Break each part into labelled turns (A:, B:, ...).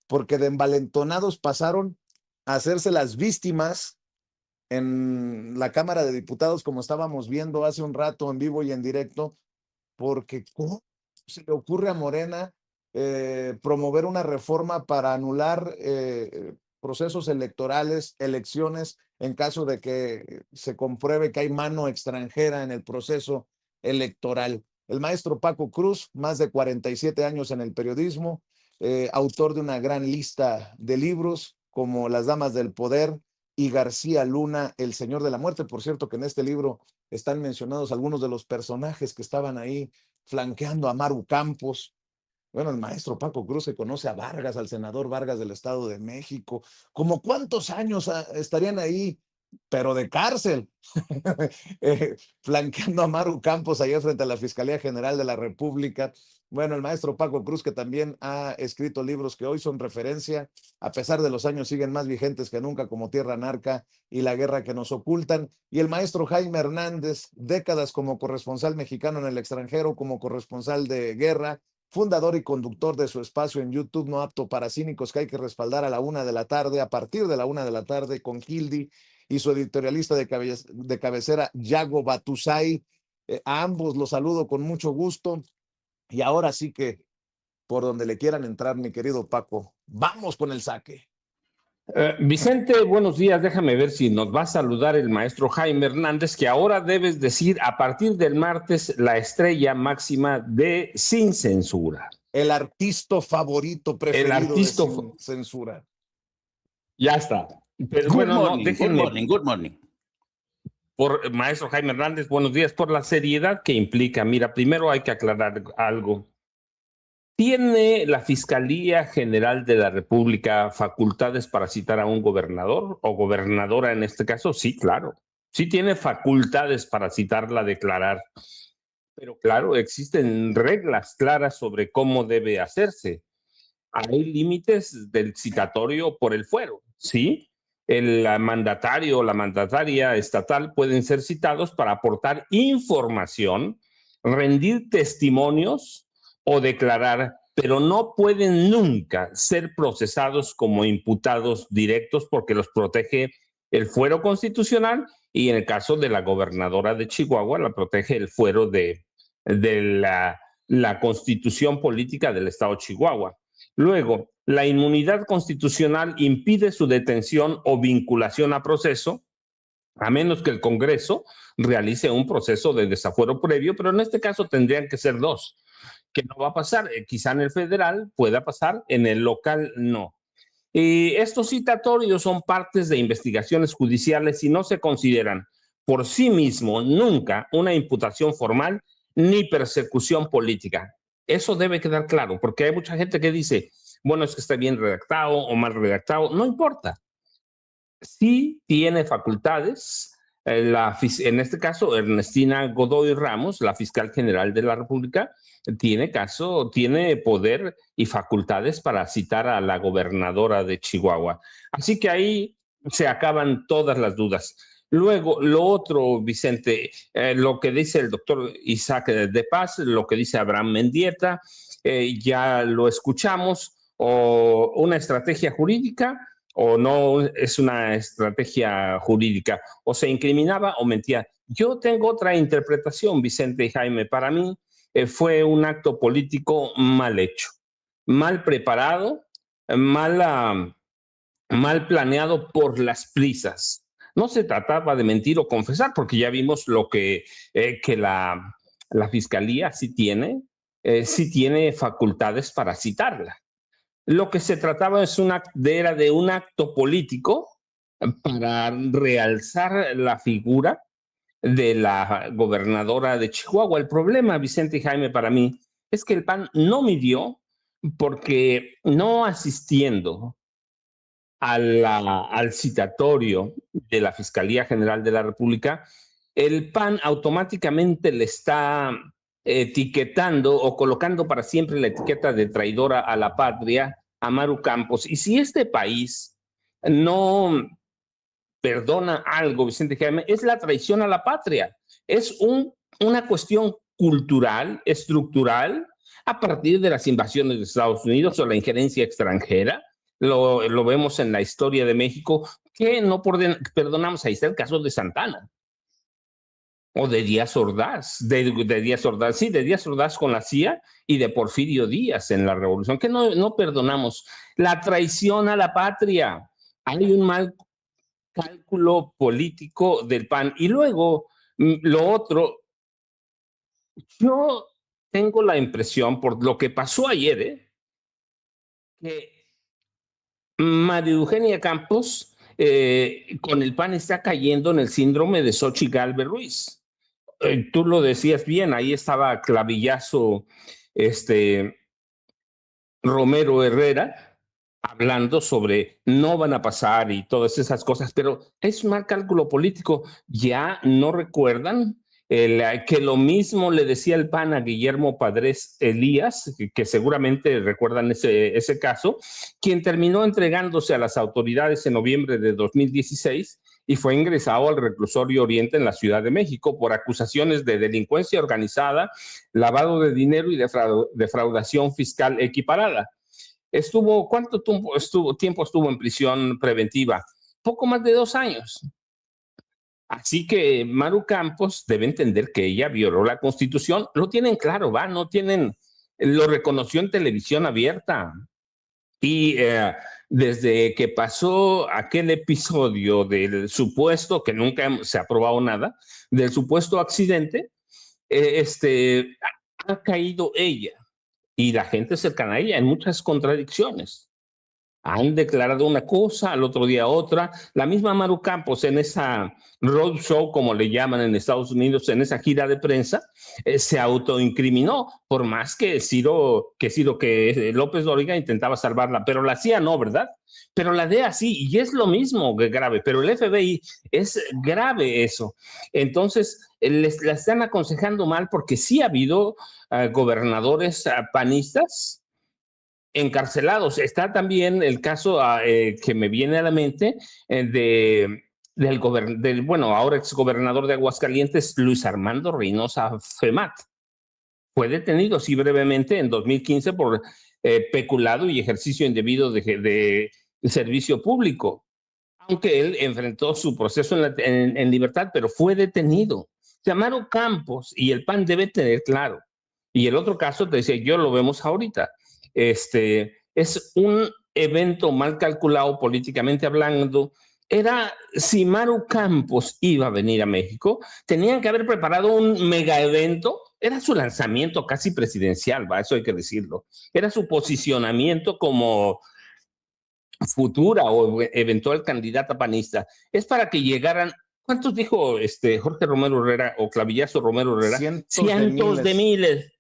A: porque de envalentonados pasaron a hacerse las víctimas en la Cámara de Diputados, como estábamos viendo hace un rato en vivo y en directo, porque ¿cómo se le ocurre a Morena promover una reforma para anular procesos electorales, elecciones, en caso de que se compruebe que hay mano extranjera en el proceso electoral? El maestro Paco Cruz, más de 47 años en el periodismo, autor de una gran lista de libros como Las Damas del Poder y García Luna, El Señor de la Muerte. Por cierto, que en este libro están mencionados algunos de los personajes que estaban ahí flanqueando a Maru Campos. Bueno, el maestro Paco Cruz se conoce a Vargas, al senador Vargas del Estado de México. ¿Cómo cuántos años estarían ahí, pero de cárcel, flanqueando a Maru Campos allá frente a la Fiscalía General de la República? Bueno, el maestro Paco Cruz, que también ha escrito libros que hoy son referencia, a pesar de los años siguen más vigentes que nunca, como Tierra Narca y La Guerra que nos ocultan. Y el maestro Jaime Hernández, décadas como corresponsal mexicano en el extranjero, como corresponsal de guerra, fundador y conductor de su espacio en YouTube No Apto para Cínicos, que hay que respaldar a la 1 de la tarde, a partir de la 1 de la tarde, con Gildi y su editorialista de cabecera, Yago Batusay. A ambos los saludo con mucho gusto. Y ahora sí que, por donde le quieran entrar, mi querido Paco, vamos con el saque.
B: Vicente, buenos días. Déjame ver si nos va a saludar el maestro Jaime Hernández, que ahora debes decir a partir del martes la estrella máxima de Sin Censura.
A: El artista favorito preferido de Sin Censura.
B: Ya está. Pero
C: Good
B: bueno,
C: morning,
B: no, déjenme.
C: good morning.
B: Por maestro Jaime Hernández, buenos días, por la seriedad que implica. Mira, primero hay que aclarar algo. ¿Tiene la Fiscalía General de la República facultades para citar a un gobernador o gobernadora en este caso? Sí, claro. Sí tiene facultades para citarla, declarar. Pero claro, existen reglas claras sobre cómo debe hacerse. Hay límites del citatorio por el fuero, ¿sí? El mandatario o la mandataria estatal pueden ser citados para aportar información, rendir testimonios o declarar, pero no pueden nunca ser procesados como imputados directos porque los protege el fuero constitucional y en el caso de la gobernadora de Chihuahua la protege el fuero de la constitución política del estado de Chihuahua. Luego, la inmunidad constitucional impide su detención o vinculación a proceso, a menos que el Congreso realice un proceso de desafuero previo, pero en este caso tendrían que ser dos, que no va a pasar. Quizá en el federal pueda pasar, en el local no. Y estos citatorios son partes de investigaciones judiciales y no se consideran por sí mismo nunca una imputación formal ni persecución política. Eso debe quedar claro, porque hay mucha gente que dice, bueno, es que está bien redactado o mal redactado. No importa. Sí tiene facultades, en este caso, Ernestina Godoy Ramos, la fiscal general de la República, tiene poder y facultades para citar a la gobernadora de Chihuahua. Así que ahí se acaban todas las dudas. Luego, lo otro, Vicente, lo que dice el doctor Isaac de Paz, lo que dice Abraham Mendieta, ya lo escuchamos, o una estrategia jurídica o no es una estrategia jurídica, o se incriminaba o mentía. Yo tengo otra interpretación, Vicente y Jaime. Para mí fue un acto político mal hecho, mal preparado, mal planeado por las prisas. No se trataba de mentir o confesar, porque ya vimos lo que la fiscalía sí tiene facultades para citarla. Lo que se trataba era de un acto político para realzar la figura de la gobernadora de Chihuahua. El problema, Vicente y Jaime, para mí, es que el PAN no midió, porque no asistiendo al citatorio de la Fiscalía General de la República, el PAN automáticamente le está etiquetando o colocando para siempre la etiqueta de traidora a la patria a Maru Campos. Y si este país no perdona algo, Vicente Jaime, es la traición a la patria. Es una cuestión cultural, estructural, a partir de las invasiones de Estados Unidos o la injerencia extranjera, lo vemos en la historia de México, que no perdonamos. Ahí está el caso de Santana o de Díaz Ordaz, de Díaz Ordaz, sí, de Díaz Ordaz con la CIA y de Porfirio Díaz en la Revolución, que no perdonamos. La traición a la patria. Hay un mal cálculo político del PAN. Y luego, lo otro, yo tengo la impresión, por lo que pasó ayer, que María Eugenia Campos con el PAN está cayendo en el síndrome de Xochitl Gálvez Ruiz. Tú lo decías bien, ahí estaba clavillazo Romero Herrera hablando sobre no van a pasar y todas esas cosas, pero es un mal cálculo político. Ya no recuerdan que lo mismo le decía el PAN a Guillermo Padres Elías, que seguramente recuerdan ese caso, quien terminó entregándose a las autoridades en noviembre de 2016 y fue ingresado al reclusorio Oriente en la Ciudad de México por acusaciones de delincuencia organizada, lavado de dinero y defraudación fiscal equiparada. ¿Cuánto tiempo estuvo en prisión preventiva? Poco más de 2 años. Así que Maru Campos debe entender que ella violó la Constitución. Lo tienen claro, lo reconoció en televisión abierta. Y desde que pasó aquel episodio del supuesto, que nunca se ha probado nada, del supuesto accidente, ha caído ella y la gente cercana a ella en muchas contradicciones. Han declarado una cosa, al otro día otra. La misma Maru Campos en esa roadshow, como le llaman en Estados Unidos, en esa gira de prensa, se autoincriminó, por más que López Dóriga intentaba salvarla, pero la CIA no, ¿verdad? Pero la DEA sí, y es lo mismo grave, pero el FBI es grave eso. Entonces, la están aconsejando mal porque sí ha habido gobernadores panistas encarcelados. Está también el caso que me viene a la mente del ahora exgobernador de Aguascalientes, Luis Armando Reynosa Femat. Fue detenido, sí, brevemente en 2015 por peculado y ejercicio indebido de servicio público, aunque él enfrentó su proceso en libertad, pero fue detenido. O sea, Maru Campos y el PAN debe tener claro. Y el otro caso, te decía, yo lo vemos ahorita. Es un evento mal calculado políticamente hablando. Si Maru Campos iba a venir a México, tenían que haber preparado un mega evento. Era su lanzamiento casi presidencial, eso hay que decirlo. Era su posicionamiento como futura o eventual candidata panista. Es para que llegaran. ¿Cuántos dijo Jorge Romero Herrera o Clavillazo Romero Herrera? Cientos de miles.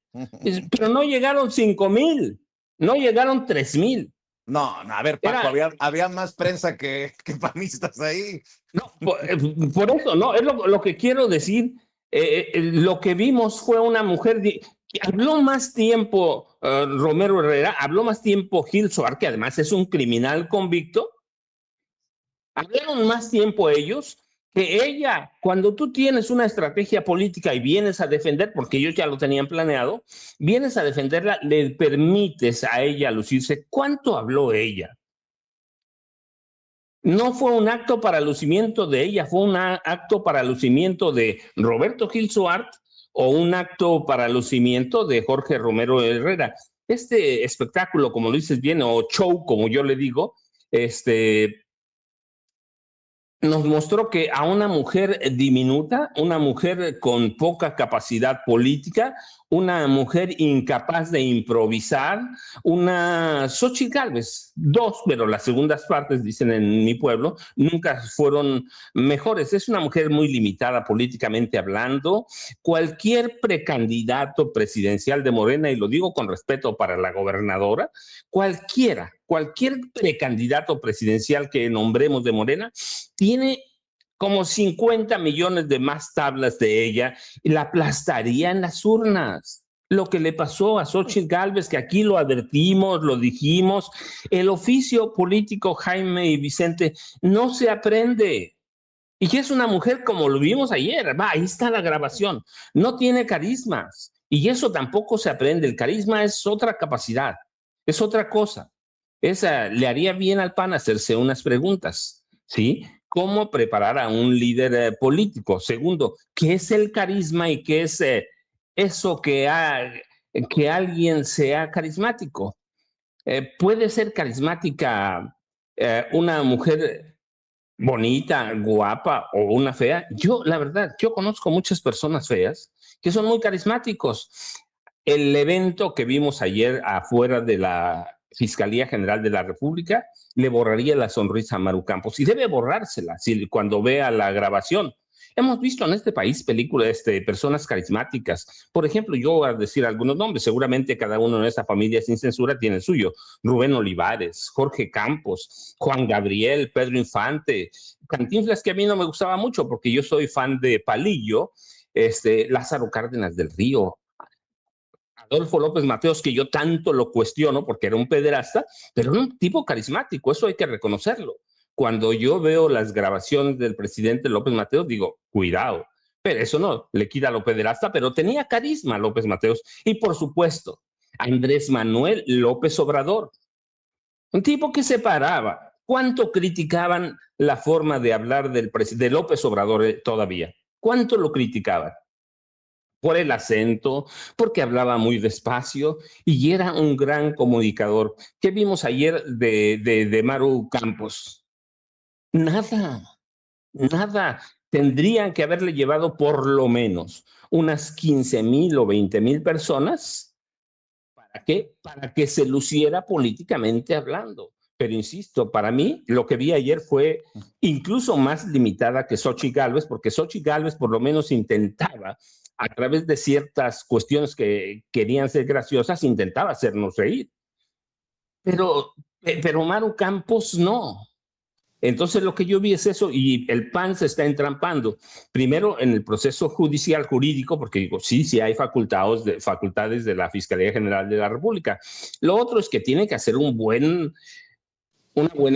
B: Pero no llegaron 5,000. No llegaron 3,000.
A: No, a ver, Paco, había más prensa que panistas ahí.
B: No, por eso, no, es lo que quiero decir. Lo que vimos fue una mujer que habló más tiempo Romero Herrera, habló más tiempo Gil Soar, que además es un criminal convicto. Hablaron más tiempo ellos que ella. Cuando tú tienes una estrategia política y vienes a defender, porque ellos ya lo tenían planeado, vienes a defenderla, le permites a ella lucirse. ¿Cuánto habló ella? No fue un acto para lucimiento de ella, fue un acto para lucimiento de Roberto Gil Suart o un acto para lucimiento de Jorge Romero Herrera. Este espectáculo, como lo dices bien, o show, como yo le digo, nos mostró que a una mujer diminuta, una mujer con poca capacidad política, una mujer incapaz de improvisar, una Xochitl Gálvez, 2, pero las segundas partes, dicen en mi pueblo, nunca fueron mejores. Es una mujer muy limitada políticamente hablando. Cualquier precandidato presidencial de Morena, y lo digo con respeto para la gobernadora, cualquier precandidato presidencial que nombremos de Morena, tiene como 50 millones de más tablas de ella y la aplastaría en las urnas. Lo que le pasó a Xochitl Gálvez, que aquí lo advertimos, lo dijimos, el oficio político, Jaime y Vicente, no se aprende. Y que es una mujer, como lo vimos ayer, ahí está la grabación, no tiene carismas. Y eso tampoco se aprende. El carisma es otra capacidad, es otra cosa. Esa le haría bien al PAN hacerse unas preguntas, ¿sí? ¿Cómo preparar a un líder político? Segundo, ¿qué es el carisma y qué es eso que alguien sea carismático? ¿Puede ser carismática una mujer bonita, guapa o una fea? Yo, la verdad, yo conozco muchas personas feas que son muy carismáticos. El evento que vimos ayer afuera de la Fiscalía General de la República le borraría la sonrisa a Maru Campos y debe borrársela cuando vea la grabación. Hemos visto en este país películas, personas carismáticas. Por ejemplo, yo voy a decir algunos nombres, seguramente cada uno en esta familia sin censura tiene el suyo. Rubén Olivares, Jorge Campos, Juan Gabriel, Pedro Infante, Cantinflas, que a mí no me gustaba mucho porque yo soy fan de Palillo, Lázaro Cárdenas del Río, Adolfo López Mateos, que yo tanto lo cuestiono porque era un pederasta, pero era un tipo carismático, eso hay que reconocerlo. Cuando yo veo las grabaciones del presidente López Mateos, digo, cuidado, pero eso no, le quita lo pederasta, pero tenía carisma López Mateos. Y por supuesto, Andrés Manuel López Obrador, un tipo que se paraba. ¿Cuánto criticaban la forma de hablar de López Obrador todavía? ¿Cuánto lo criticaban? Por el acento, porque hablaba muy despacio y era un gran comunicador. ¿Qué vimos ayer de Maru Campos? Nada, nada. Tendrían que haberle llevado por lo menos unas 15,000 o 20,000 personas. ¿Para qué? Para que se luciera políticamente hablando. Pero insisto, para mí lo que vi ayer fue incluso más limitada que Xochitl Gálvez, porque Xochitl Gálvez por lo menos intentaba, a través de ciertas cuestiones que querían ser graciosas, intentaba hacernos reír. Pero Maru Campos no. Entonces lo que yo vi es eso y el PAN se está entrampando. Primero en el proceso judicial jurídico, porque digo, sí, sí hay facultades de la Fiscalía General de la República. Lo otro es que tiene que hacer una buena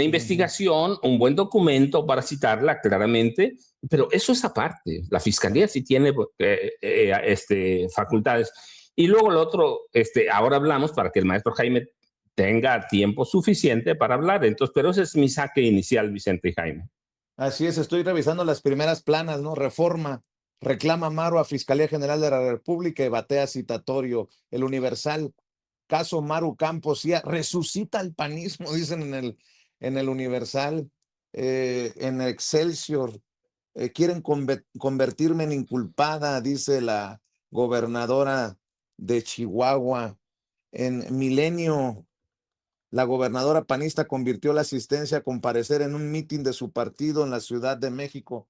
B: investigación, un buen documento para citarla claramente, pero eso es aparte. La Fiscalía sí tiene facultades. Y luego lo otro, ahora hablamos para que el maestro Jaime tenga tiempo suficiente para hablar. Entonces, pero ese es mi saque inicial, Vicente y Jaime.
A: Así es, estoy revisando las primeras planas, ¿no? Reforma, reclama Maru a Fiscalía General de la República y batea citatorio. El Universal, caso Maru Campos, ya resucita el panismo, dicen en el Universal, en Excelsior. Quieren convertirme en inculpada, dice la gobernadora de Chihuahua. En Milenio, la gobernadora panista convirtió la asistencia a comparecer en un mitin de su partido en la Ciudad de México.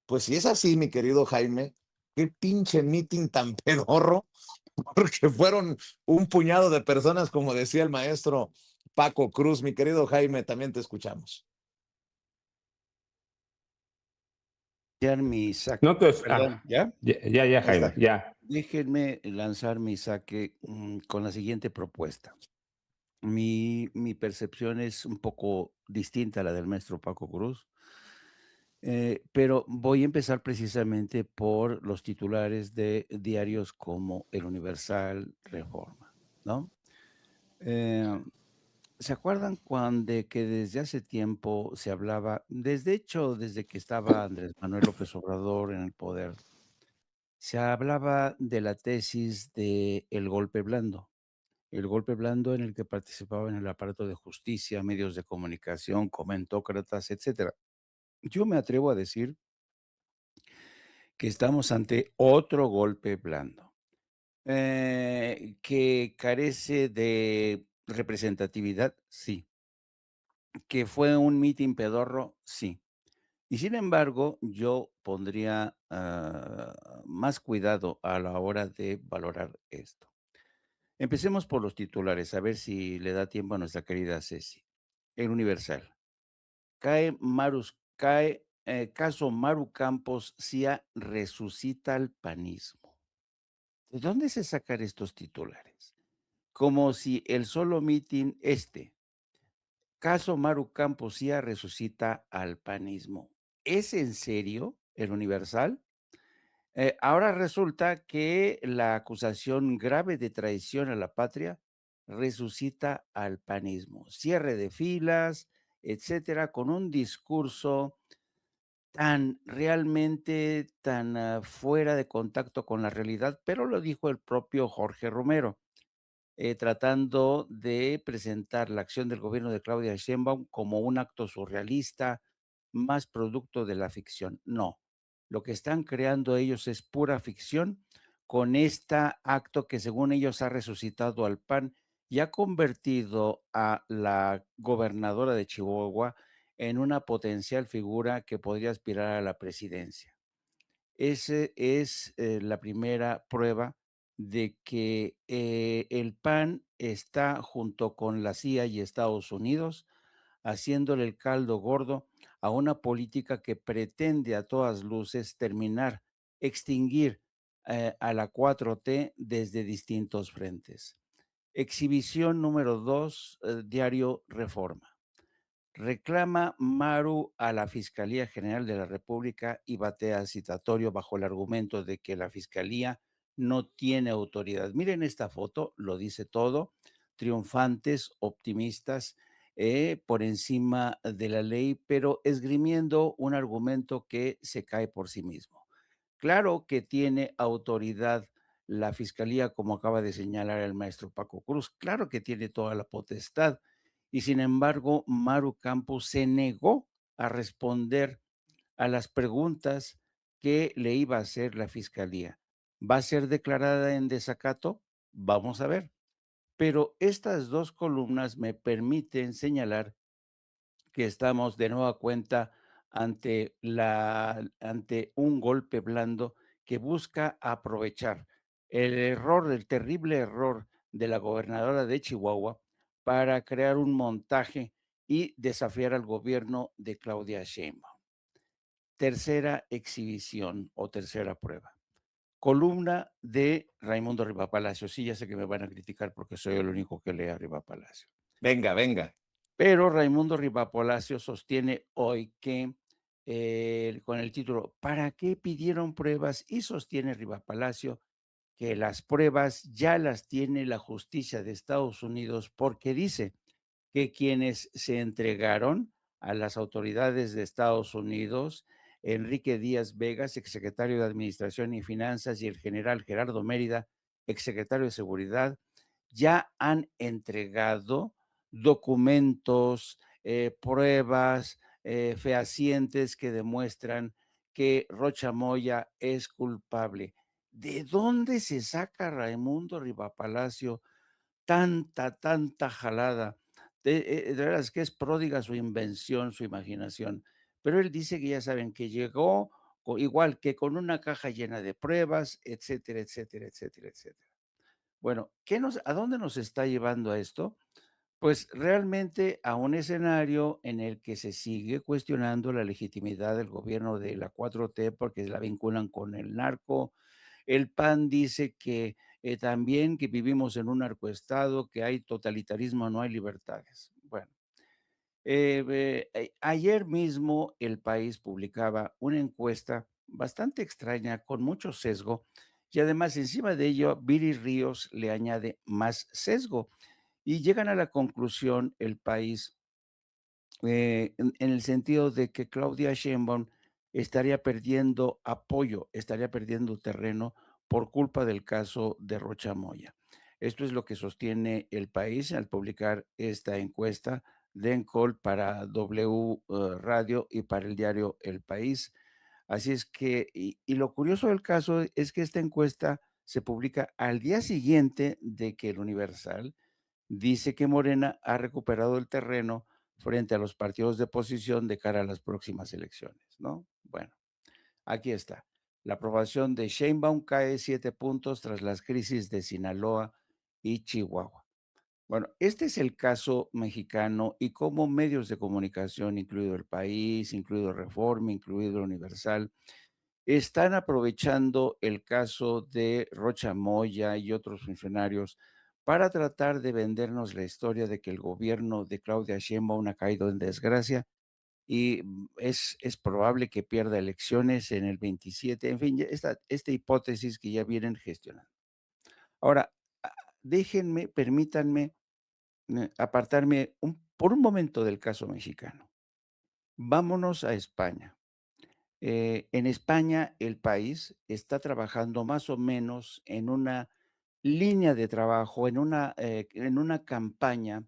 A: Pues si es así, mi querido Jaime, qué pinche mitin tan pedorro, porque fueron un puñado de personas, como decía el maestro Paco Cruz. Mi querido Jaime, también te escuchamos.
C: Mi saque,
B: No te,
C: perdón, ¿ya?
B: ya,
A: Ahí
B: Jaime,
A: está.
B: ya.
C: Déjenme lanzar mi saque con la siguiente propuesta. Mi percepción es un poco distinta a la del maestro Paco Cruz, pero voy a empezar precisamente por los titulares de diarios como El Universal, Reforma, ¿no? Eh, ¿Se acuerdan cuando que desde hace tiempo se hablaba, desde que estaba Andrés Manuel López Obrador en el poder, se hablaba de la tesis de el golpe blando en el que participaban el aparato de justicia, medios de comunicación, comentócratas, etcétera? Yo me atrevo a decir que estamos ante otro golpe blando, que carece de representatividad, sí, que fue un mitin pedorro, sí. Y sin embargo, yo pondría más cuidado a la hora de valorar esto. Empecemos por los titulares, a ver si le da tiempo a nuestra querida Ceci. El Universal. Caso Maru Campos, CIA resucita al panismo. ¿De dónde se sacan estos titulares? Como si el solo mitin caso Maru Campos, CIA resucita al panismo. ¿Es en serio el Universal? Ahora resulta que la acusación grave de traición a la patria resucita al panismo. Cierre de filas, etcétera, con un discurso tan realmente tan fuera de contacto con la realidad, pero lo dijo el propio Jorge Romero, tratando de presentar la acción del gobierno de Claudia Sheinbaum como un acto surrealista, más producto de la ficción. No, lo que están creando ellos es pura ficción con este acto que según ellos ha resucitado al PAN y ha convertido a la gobernadora de Chihuahua en una potencial figura que podría aspirar a la presidencia. Ese es, la primera prueba de que, el PAN está junto con la CIA y Estados Unidos haciéndole el caldo gordo a una política que pretende a todas luces terminar, extinguir, a la 4T desde distintos frentes. Exhibición número 2, diario Reforma. Reclama Maru a la Fiscalía General de la República y batea citatorio bajo el argumento de que la Fiscalía no tiene autoridad. Miren esta foto, lo dice todo, triunfantes, optimistas, por encima de la ley, pero esgrimiendo un argumento que se cae por sí mismo. Claro que tiene autoridad la Fiscalía, como acaba de señalar el maestro Paco Cruz, claro que tiene toda la potestad, y sin embargo, Maru Campos se negó a responder a las preguntas que le iba a hacer la Fiscalía. ¿Va a ser declarada en desacato? Vamos a ver. Pero estas 2 columnas me permiten señalar que estamos de nueva cuenta ante un golpe blando que busca aprovechar el terrible error de la gobernadora de Chihuahua para crear un montaje y desafiar al gobierno de Claudia Sheinbaum. Tercera exhibición o tercera prueba. Columna de Raimundo Rivapalacio. Sí, ya sé que me van a criticar porque soy el único que lee a Rivapalacio.
A: Venga, venga.
C: Pero Raimundo Rivapalacio sostiene hoy que, con el título ¿Para qué pidieron pruebas? Y sostiene Rivapalacio que las pruebas ya las tiene la justicia de Estados Unidos, porque dice que quienes se entregaron a las autoridades de Estados Unidos, Enrique Díaz Vegas, exsecretario de Administración y Finanzas, y el general Gerardo Mérida, exsecretario de Seguridad, ya han entregado documentos, pruebas, fehacientes que demuestran que Rocha Moya es culpable. ¿De dónde se saca Raimundo Rivapalacio tanta jalada? De veras que es pródiga su invención, su imaginación. Pero él dice que ya saben que llegó igual que con una caja llena de pruebas, etcétera, etcétera, etcétera, etcétera. Bueno, ¿a dónde nos está llevando a esto? Pues realmente a un escenario en el que se sigue cuestionando la legitimidad del gobierno de la 4T porque la vinculan con el narco. El PAN dice que también que vivimos en un narcoestado, que hay totalitarismo, no hay libertades. Bueno, ayer mismo El País publicaba una encuesta bastante extraña, con mucho sesgo, y además encima de ello, Viri Ríos le añade más sesgo. Y llegan a la conclusión El País, en el sentido de que Claudia Sheinbaum estaría perdiendo apoyo, estaría perdiendo terreno por culpa del caso de Rocha Moya. Esto es lo que sostiene El País al publicar esta encuesta de Encol para W Radio y para el diario El País. Así es que, y lo curioso del caso es que esta encuesta se publica al día siguiente de que el Universal dice que Morena ha recuperado el terreno frente a los partidos de oposición de cara a las próximas elecciones, ¿no? Bueno, aquí está. La aprobación de Sheinbaum cae 7 puntos tras las crisis de Sinaloa y Chihuahua. Bueno, este es el caso mexicano y cómo medios de comunicación, incluido El País, incluido Reforma, incluido Universal, están aprovechando el caso de Rocha Moya y otros funcionarios para tratar de vendernos la historia de que el gobierno de Claudia Sheinbaum ha caído en desgracia y es probable que pierda elecciones en el 27, en fin, esta hipótesis que ya vienen gestionando. Ahora, déjenme, permítanme apartarme por un momento del caso mexicano. Vámonos a España. En España, el país está trabajando más o menos en una línea de trabajo, en una campaña.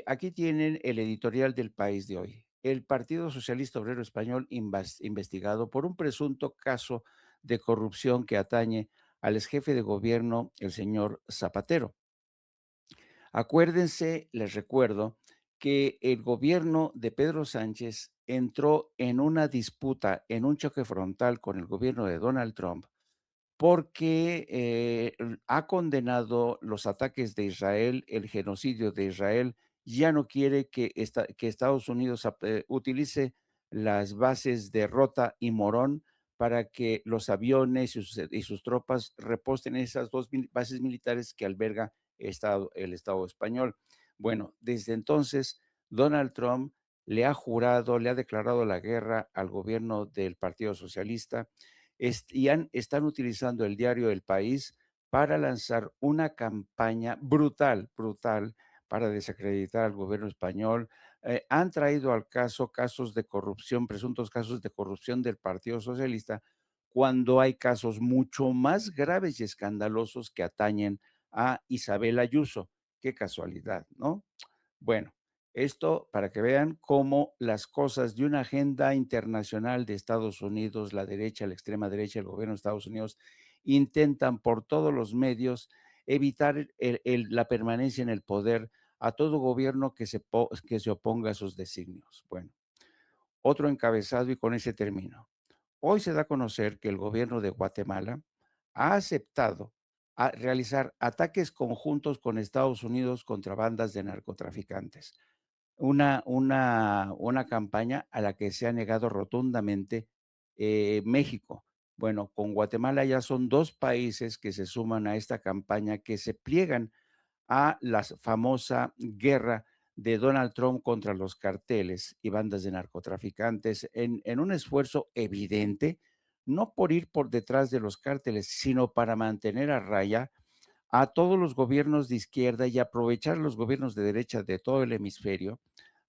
C: Aquí tienen el editorial del País de hoy. El Partido Socialista Obrero Español investigado por un presunto caso de corrupción que atañe al exjefe de gobierno, el señor Zapatero. Acuérdense, les recuerdo, que el gobierno de Pedro Sánchez entró en una disputa, en un choque frontal con el gobierno de Donald Trump, porque ha condenado los ataques de Israel, el genocidio de Israel, ya no quiere que Estados Unidos utilice las bases de Rota y Morón para que los aviones y sus tropas reposten en esas dos bases militares que alberga el Estado español. Bueno, desde entonces, Donald Trump le ha jurado, le ha declarado la guerra al gobierno del Partido Socialista están utilizando el diario El País para lanzar una campaña brutal, brutal, para desacreditar al gobierno español. Han traído al caso casos de corrupción, presuntos casos de corrupción del Partido Socialista, cuando hay casos mucho más graves y escandalosos que atañen a Isabel Ayuso. Qué casualidad, ¿no? Bueno, esto para que vean cómo las cosas de una agenda internacional de Estados Unidos, la derecha, la extrema derecha, el gobierno de Estados Unidos, intentan por todos los medios evitar la permanencia en el poder a todo gobierno que se oponga a sus designios. Bueno, otro encabezado y con ese termino. Hoy se da a conocer que el gobierno de Guatemala ha aceptado realizar ataques conjuntos con Estados Unidos contra bandas de narcotraficantes. Una campaña a la que se ha negado rotundamente México. Bueno, con Guatemala ya son 2 países que se suman a esta campaña, que se pliegan a la famosa guerra de Donald Trump contra los carteles y bandas de narcotraficantes en un esfuerzo evidente, no por ir por detrás de los cárteles, sino para mantener a raya a todos los gobiernos de izquierda y aprovechar los gobiernos de derecha de todo el hemisferio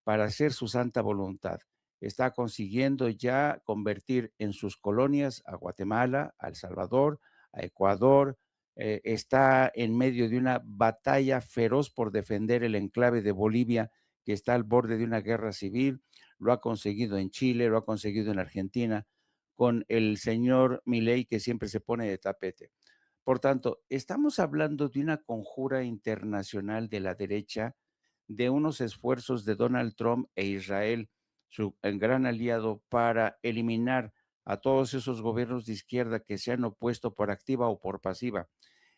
C: para hacer su santa voluntad. Está consiguiendo ya convertir en sus colonias a Guatemala, a El Salvador, a Ecuador. Está en medio de una batalla feroz por defender el enclave de Bolivia, que está al borde de una guerra civil. Lo ha conseguido en Chile, lo ha conseguido en Argentina, con el señor Milei, que siempre se pone de tapete. Por tanto, estamos hablando de una conjura internacional de la derecha, de unos esfuerzos de Donald Trump e Israel, su gran aliado, para eliminar a todos esos gobiernos de izquierda que se han opuesto por activa o por pasiva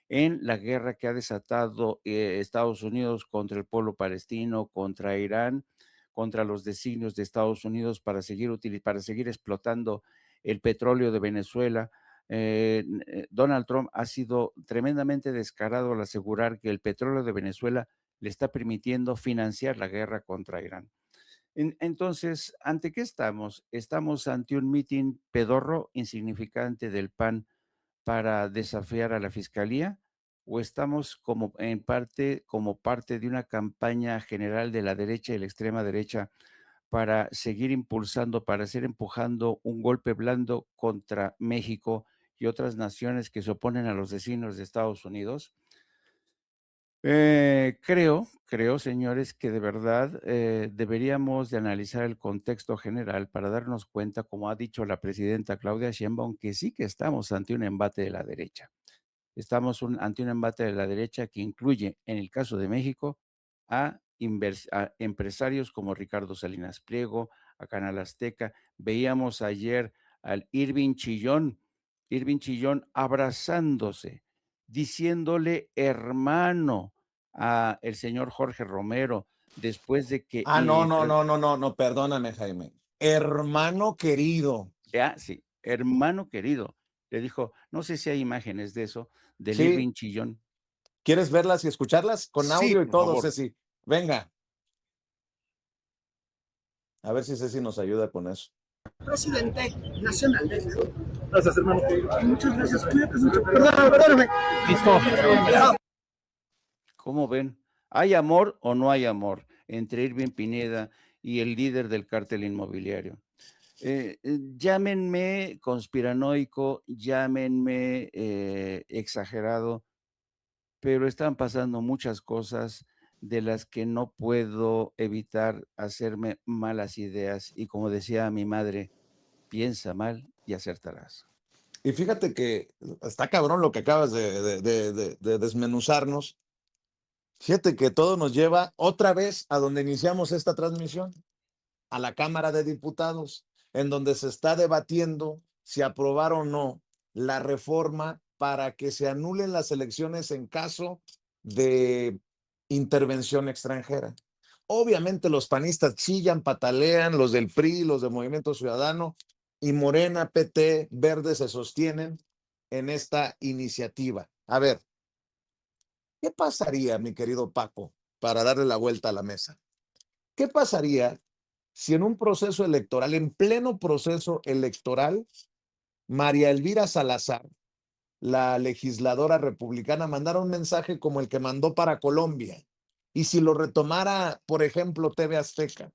C: en la guerra que ha desatado Estados Unidos contra el pueblo palestino, contra Irán, contra los designios de Estados Unidos para seguir explotando el petróleo de Venezuela. Donald Trump ha sido tremendamente descarado al asegurar que el petróleo de Venezuela le está permitiendo financiar la guerra contra Irán. Entonces, ¿ante qué estamos? Estamos ante un mitin pedorro, insignificante del PAN para desafiar a la fiscalía, o estamos como parte de una campaña general de la derecha y la extrema derecha para seguir impulsando, para seguir empujando un golpe blando contra México y otras naciones que se oponen a los designios de Estados Unidos? Creo, señores, que de verdad deberíamos de analizar el contexto general para darnos cuenta, como ha dicho la presidenta Claudia Sheinbaum, que sí que estamos ante un embate de la derecha. Estamos ante un embate de la derecha que incluye, en el caso de México, a empresarios como Ricardo Salinas Pliego, a Canal Azteca. Veíamos ayer al Irving Chillón abrazándose, diciéndole hermano a el señor Jorge Romero, después de que...
A: No, perdóname, Jaime. Hermano querido.
C: Sí, hermano querido. Le dijo, no sé si hay imágenes de eso, del
A: Sí.
C: Irving Chillón.
A: ¿Quieres verlas y escucharlas? Con
C: Sí,
A: audio y
C: por
A: todo,
C: favor.
A: Ceci. Venga. A ver si Ceci nos ayuda con eso.
D: Presidente nacional del Perú. Gracias, hermano. Muchas gracias. Cuídate mucho. Perdóname. Listo.
C: ¿Cómo ven? ¿Hay amor o no hay amor entre Irving Pineda y el líder del cártel inmobiliario? Llámenme conspiranoico, llámenme exagerado, pero están pasando muchas cosas de las que no puedo evitar hacerme malas ideas. Y como decía mi madre, piensa mal y acertarás.
A: Y fíjate que está cabrón lo que acabas de desmenuzarnos. Fíjate que todo nos lleva otra vez a donde iniciamos esta transmisión, a la Cámara de Diputados, en donde se está debatiendo si aprobar o no la reforma para que se anulen las elecciones en caso de intervención extranjera. Obviamente los panistas chillan, patalean, los del PRI, los del Movimiento Ciudadano y Morena, PT, Verde se sostienen en esta iniciativa. A ver, ¿qué pasaría, mi querido Paco, para darle la vuelta a la mesa? ¿Qué pasaría si en un proceso electoral, en pleno proceso electoral, María Elvira Salazar, la legisladora republicana, mandara un mensaje como el que mandó para Colombia? Y si lo retomara, por ejemplo, TV Azteca,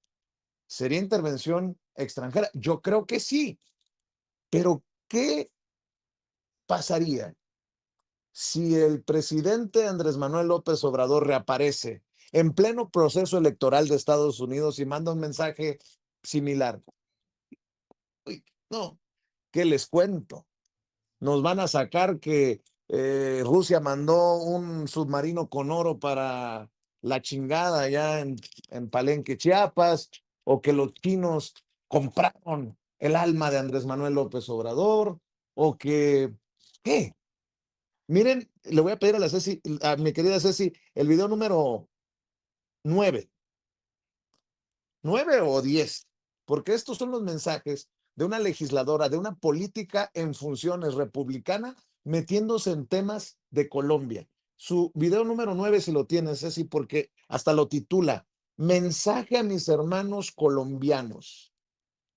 A: ¿sería intervención extranjera? Yo creo que sí, pero ¿qué pasaría si el presidente Andrés Manuel López Obrador reaparece en pleno proceso electoral de Estados Unidos y manda un mensaje similar? Uy, no, ¿qué les cuento? Nos van a sacar que Rusia mandó un submarino con oro para la chingada allá en Palenque, Chiapas, o que los chinos compraron el alma de Andrés Manuel López Obrador, o que, ¿qué? Miren, le voy a pedir a la Ceci, a mi querida Ceci, el video número 9, 9 o 10, porque estos son los mensajes de una legisladora, de una política en funciones republicana, metiéndose en temas de Colombia. Su video número 9, si lo tienes, Ceci, porque hasta lo titula Mensaje a mis hermanos colombianos.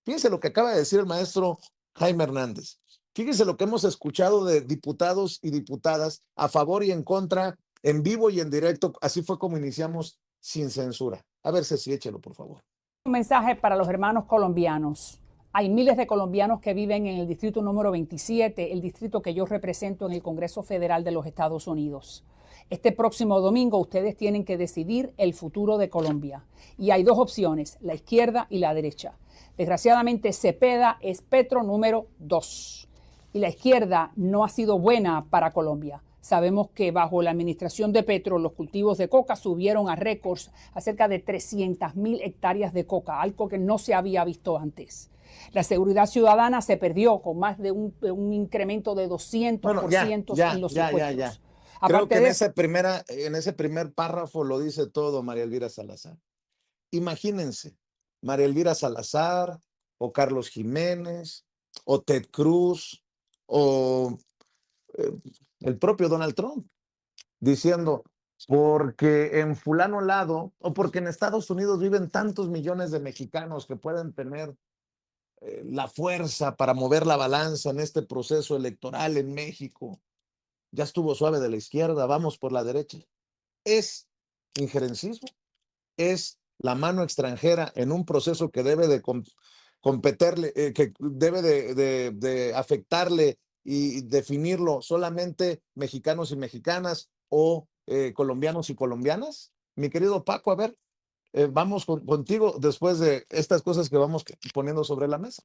A: Fíjense lo que acaba de decir el maestro Jaime Hernández. Fíjense lo que hemos escuchado de diputados y diputadas a favor y en contra, en vivo y en directo. Así fue como iniciamos sin censura. A ver, Ceci, échelo, por favor.
E: Un mensaje para los hermanos colombianos. Hay miles de colombianos que viven en el distrito número 27, el distrito que yo represento en el Congreso Federal de los Estados Unidos. Este próximo domingo ustedes tienen que decidir el futuro de Colombia. Y hay dos opciones, la izquierda y la derecha. Desgraciadamente, Cepeda es Petro número 2. Y la izquierda no ha sido buena para Colombia. Sabemos que bajo la administración de Petro, los cultivos de coca subieron a récords a cerca de 300,000 hectáreas de coca, algo que no se había visto antes. La seguridad ciudadana se perdió con más de un incremento de 200% en los secuestros.
A: Creo que en ese primer párrafo lo dice todo María Elvira Salazar. Imagínense, María Elvira Salazar, o Carlos Jiménez, o Ted Cruz, o el propio Donald Trump, diciendo, porque en fulano lado, o porque en Estados Unidos viven tantos millones de mexicanos que pueden tener la fuerza para mover la balanza en este proceso electoral en México. Ya estuvo suave de la izquierda, vamos por la derecha. Es injerencismo, es la mano extranjera en un proceso que debe de competirle, que debe de afectarle y definirlo solamente mexicanos y mexicanas o colombianos y colombianas. Mi querido Paco, a ver, vamos contigo después de estas cosas que vamos poniendo sobre la mesa.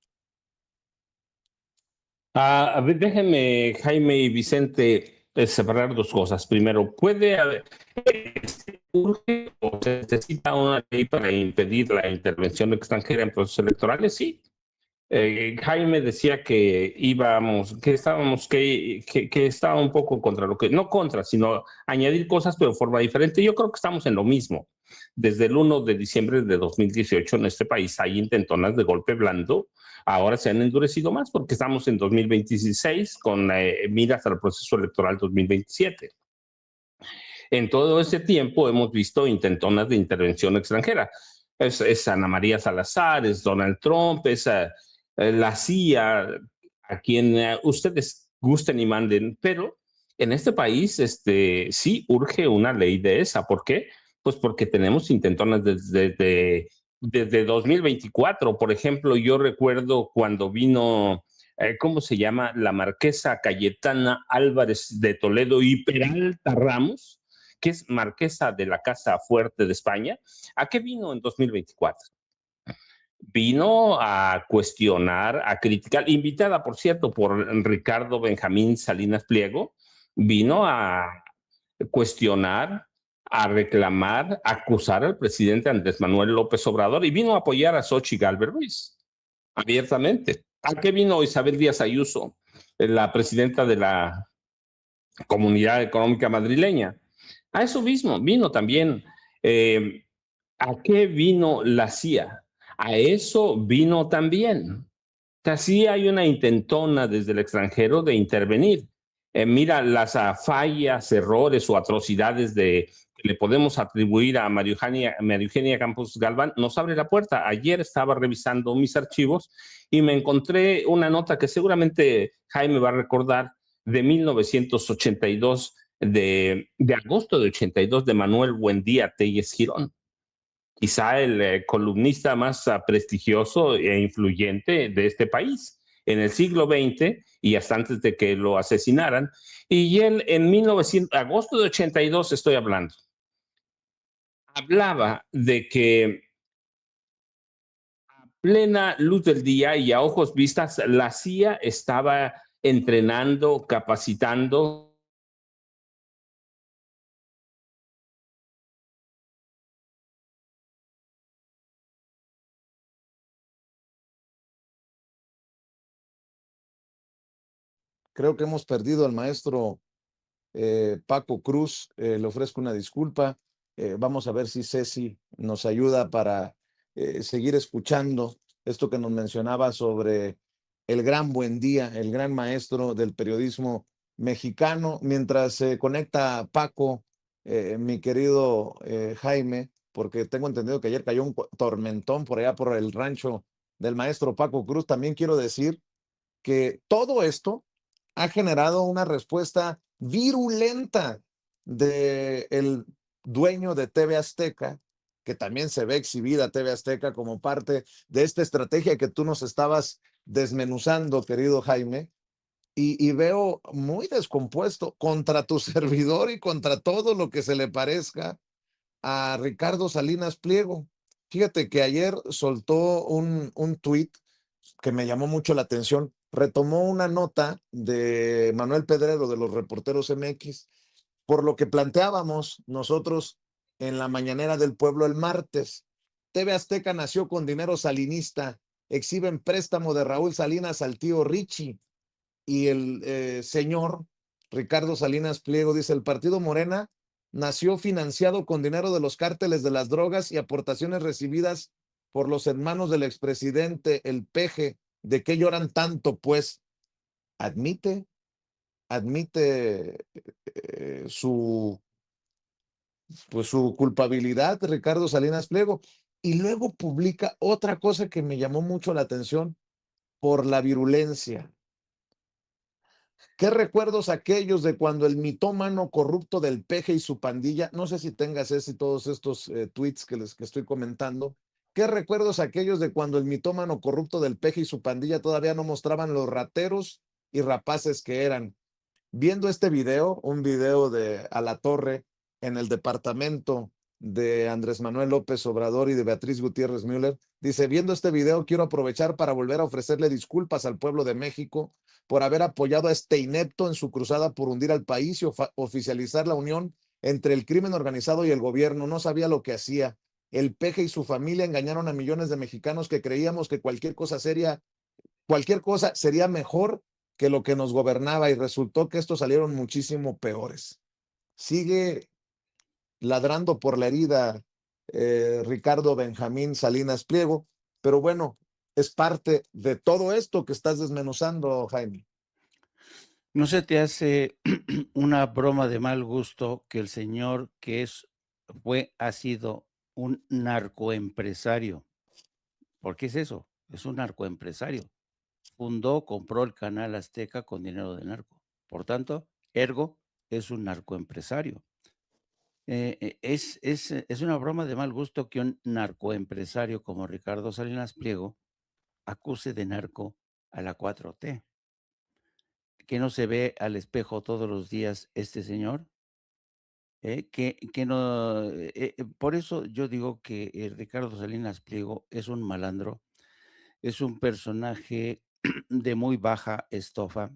B: A ver, déjenme, Jaime y Vicente, separar dos cosas. Primero, ¿puede haber, urge o se necesita una ley para impedir la intervención extranjera en procesos electorales? Sí. Jaime decía que que estaba un poco contra lo que, no contra, sino añadir cosas, pero de forma diferente. Yo creo que estamos en lo mismo. Desde el 1 de diciembre de 2018 en este país hay intentonas de golpe blando. Ahora se han endurecido más porque estamos en 2026 con miras al proceso electoral 2027. En todo ese tiempo hemos visto intentonas de intervención extranjera. Es Ana María Salazar, es Donald Trump, es la CIA, a quien ustedes gusten y manden, pero en este país sí urge una ley de esa. ¿Por qué? Pues porque tenemos intentonas desde 2024. Por ejemplo, yo recuerdo cuando vino, ¿cómo se llama? La marquesa Cayetana Álvarez de Toledo y Peralta Ramos, que es marquesa de la Casa Fuerte de España. ¿A qué vino en 2024? Vino a cuestionar, a criticar, invitada, por cierto, por Ricardo Benjamín Salinas Pliego, vino a cuestionar, a reclamar, a acusar al presidente Andrés Manuel López Obrador y vino a apoyar a Xochitl Gálvez Ruiz abiertamente. ¿A qué vino Isabel Díaz Ayuso, la presidenta de la Comunidad Económica Madrileña? A eso mismo vino también. Eh, ¿A qué vino la CIA? A eso vino también. O sea, sí hay una intentona desde el extranjero de intervenir. Mira, las fallas, errores o atrocidades que le podemos atribuir a María Eugenia Campos Galván nos abre la puerta. Ayer estaba revisando mis archivos y me encontré una nota que seguramente Jaime va a recordar de 1982, de agosto de 82, de Manuel Buendía Telles Girón, quizá el columnista más prestigioso e influyente de este país en el siglo XX y hasta antes de que lo asesinaran. Y él en 1900, agosto de 82 estoy hablando, hablaba de que a plena luz del día y a ojos vistas la CIA estaba entrenando, capacitando.
A: Creo que hemos perdido al maestro Paco Cruz. Le ofrezco una disculpa. Vamos a ver si Ceci nos ayuda para seguir escuchando esto que nos mencionaba sobre el gran Buendía, el gran maestro del periodismo mexicano. Mientras se conecta Paco, mi querido Jaime, porque tengo entendido que ayer cayó un tormentón por allá por el rancho del maestro Paco Cruz. También quiero decir que todo esto ha generado una respuesta virulenta del dueño de TV Azteca, que también se ve exhibida TV Azteca como parte de esta estrategia que tú nos estabas desmenuzando, querido Jaime, y veo muy descompuesto contra tu servidor y contra todo lo que se le parezca a Ricardo Salinas Pliego. Fíjate que ayer soltó un tuit que me llamó mucho la atención. Retomó una nota de Manuel Pedrero de los Reporteros MX, por lo que planteábamos nosotros en la mañanera del pueblo el martes. TV Azteca nació con dinero salinista, exhiben préstamo de Raúl Salinas al tío Richie, y el señor Ricardo Salinas Pliego dice: el partido Morena nació financiado con dinero de los cárteles de las drogas y aportaciones recibidas por los hermanos del expresidente, el Peje. ¿De qué lloran tanto? Pues admite su, pues, su culpabilidad, Ricardo Salinas Pliego. Y luego publica otra cosa que me llamó mucho la atención por la virulencia. ¿Qué recuerdos aquellos de cuando el mitómano corrupto del Peje y su pandilla? No sé si tengas ese y todos estos tweets que estoy comentando. ¿Qué recuerdos aquellos de cuando el mitómano corrupto del Peje y su pandilla todavía no mostraban los rateros y rapaces que eran? Viendo este video, un video de Alatorre en el departamento de Andrés Manuel López Obrador y de Beatriz Gutiérrez Müller, dice: viendo este video quiero aprovechar para volver a ofrecerle disculpas al pueblo de México por haber apoyado a este inepto en su cruzada por hundir al país y oficializar la unión entre el crimen organizado y el gobierno. No sabía lo que hacía. El Peje y su familia engañaron a millones de mexicanos que creíamos que cualquier cosa sería mejor que lo que nos gobernaba, y resultó que estos salieron muchísimo peores. Sigue ladrando por la herida Ricardo Benjamín Salinas Pliego, pero bueno, es parte de todo esto que estás desmenuzando, Jaime.
C: ¿No se te hace una broma de mal gusto que el señor ha sido un narcoempresario? ¿Por qué es eso? Es un narcoempresario. Compró el canal Azteca con dinero de narco. Por tanto, ergo, es un narcoempresario. Es una broma de mal gusto que un narcoempresario como Ricardo Salinas Pliego acuse de narco a la 4T. ¿Que no se ve al espejo todos los días este señor? Que no, por eso yo digo que Ricardo Salinas Pliego es un malandro, es un personaje de muy baja estofa,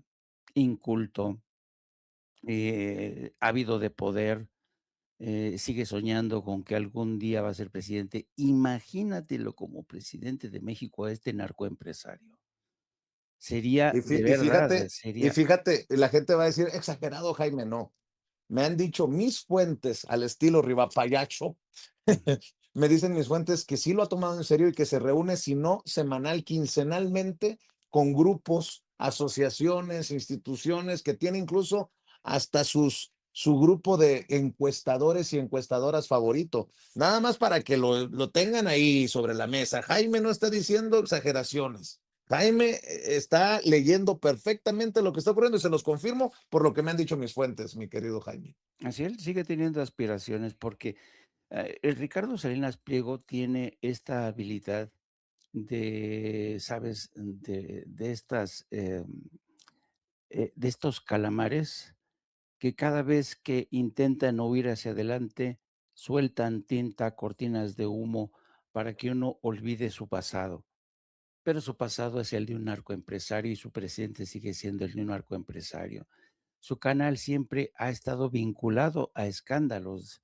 C: inculto, ávido de poder, sigue soñando con que algún día va a ser presidente. Imagínatelo como presidente de México a este narcoempresario. Sería
A: Y,
C: de
A: y
C: verdad,
A: fíjate, y
C: sería
A: fíjate, la gente va a decir, exagerado, Jaime, no. Me han dicho mis fuentes al estilo Rivapayacho, me dicen mis fuentes que sí lo ha tomado en serio y que se reúne, si no semanal, quincenalmente, con grupos, asociaciones, instituciones, que tiene incluso hasta su grupo de encuestadores y encuestadoras favorito. Nada más para que lo tengan ahí sobre la mesa. Jaime no está diciendo exageraciones. Jaime está leyendo perfectamente lo que está ocurriendo y se los confirmo por lo que me han dicho mis fuentes, mi querido Jaime.
C: así él sigue teniendo aspiraciones porque el Ricardo Salinas Pliego tiene esta habilidad de, ¿sabes? De estas, de estos calamares que cada vez que intentan huir hacia adelante, sueltan tinta, cortinas de humo para que uno olvide su pasado. Pero su pasado es el de un narcoempresario y su presidente sigue siendo el de un narcoempresario. Su canal siempre ha estado vinculado a escándalos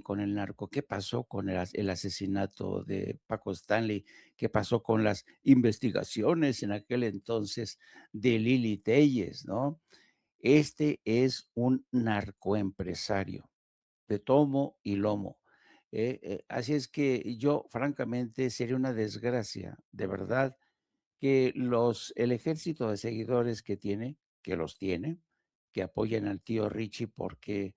C: con el narco. ¿Qué pasó con el asesinato de Paco Stanley? ¿Qué pasó con las investigaciones en aquel entonces de Lili Telles, no? Este es un narcoempresario de tomo y lomo. Así es que yo, francamente, sería una desgracia, de verdad, que el ejército de seguidores que tiene, que los tiene, que apoyan al tío Richie porque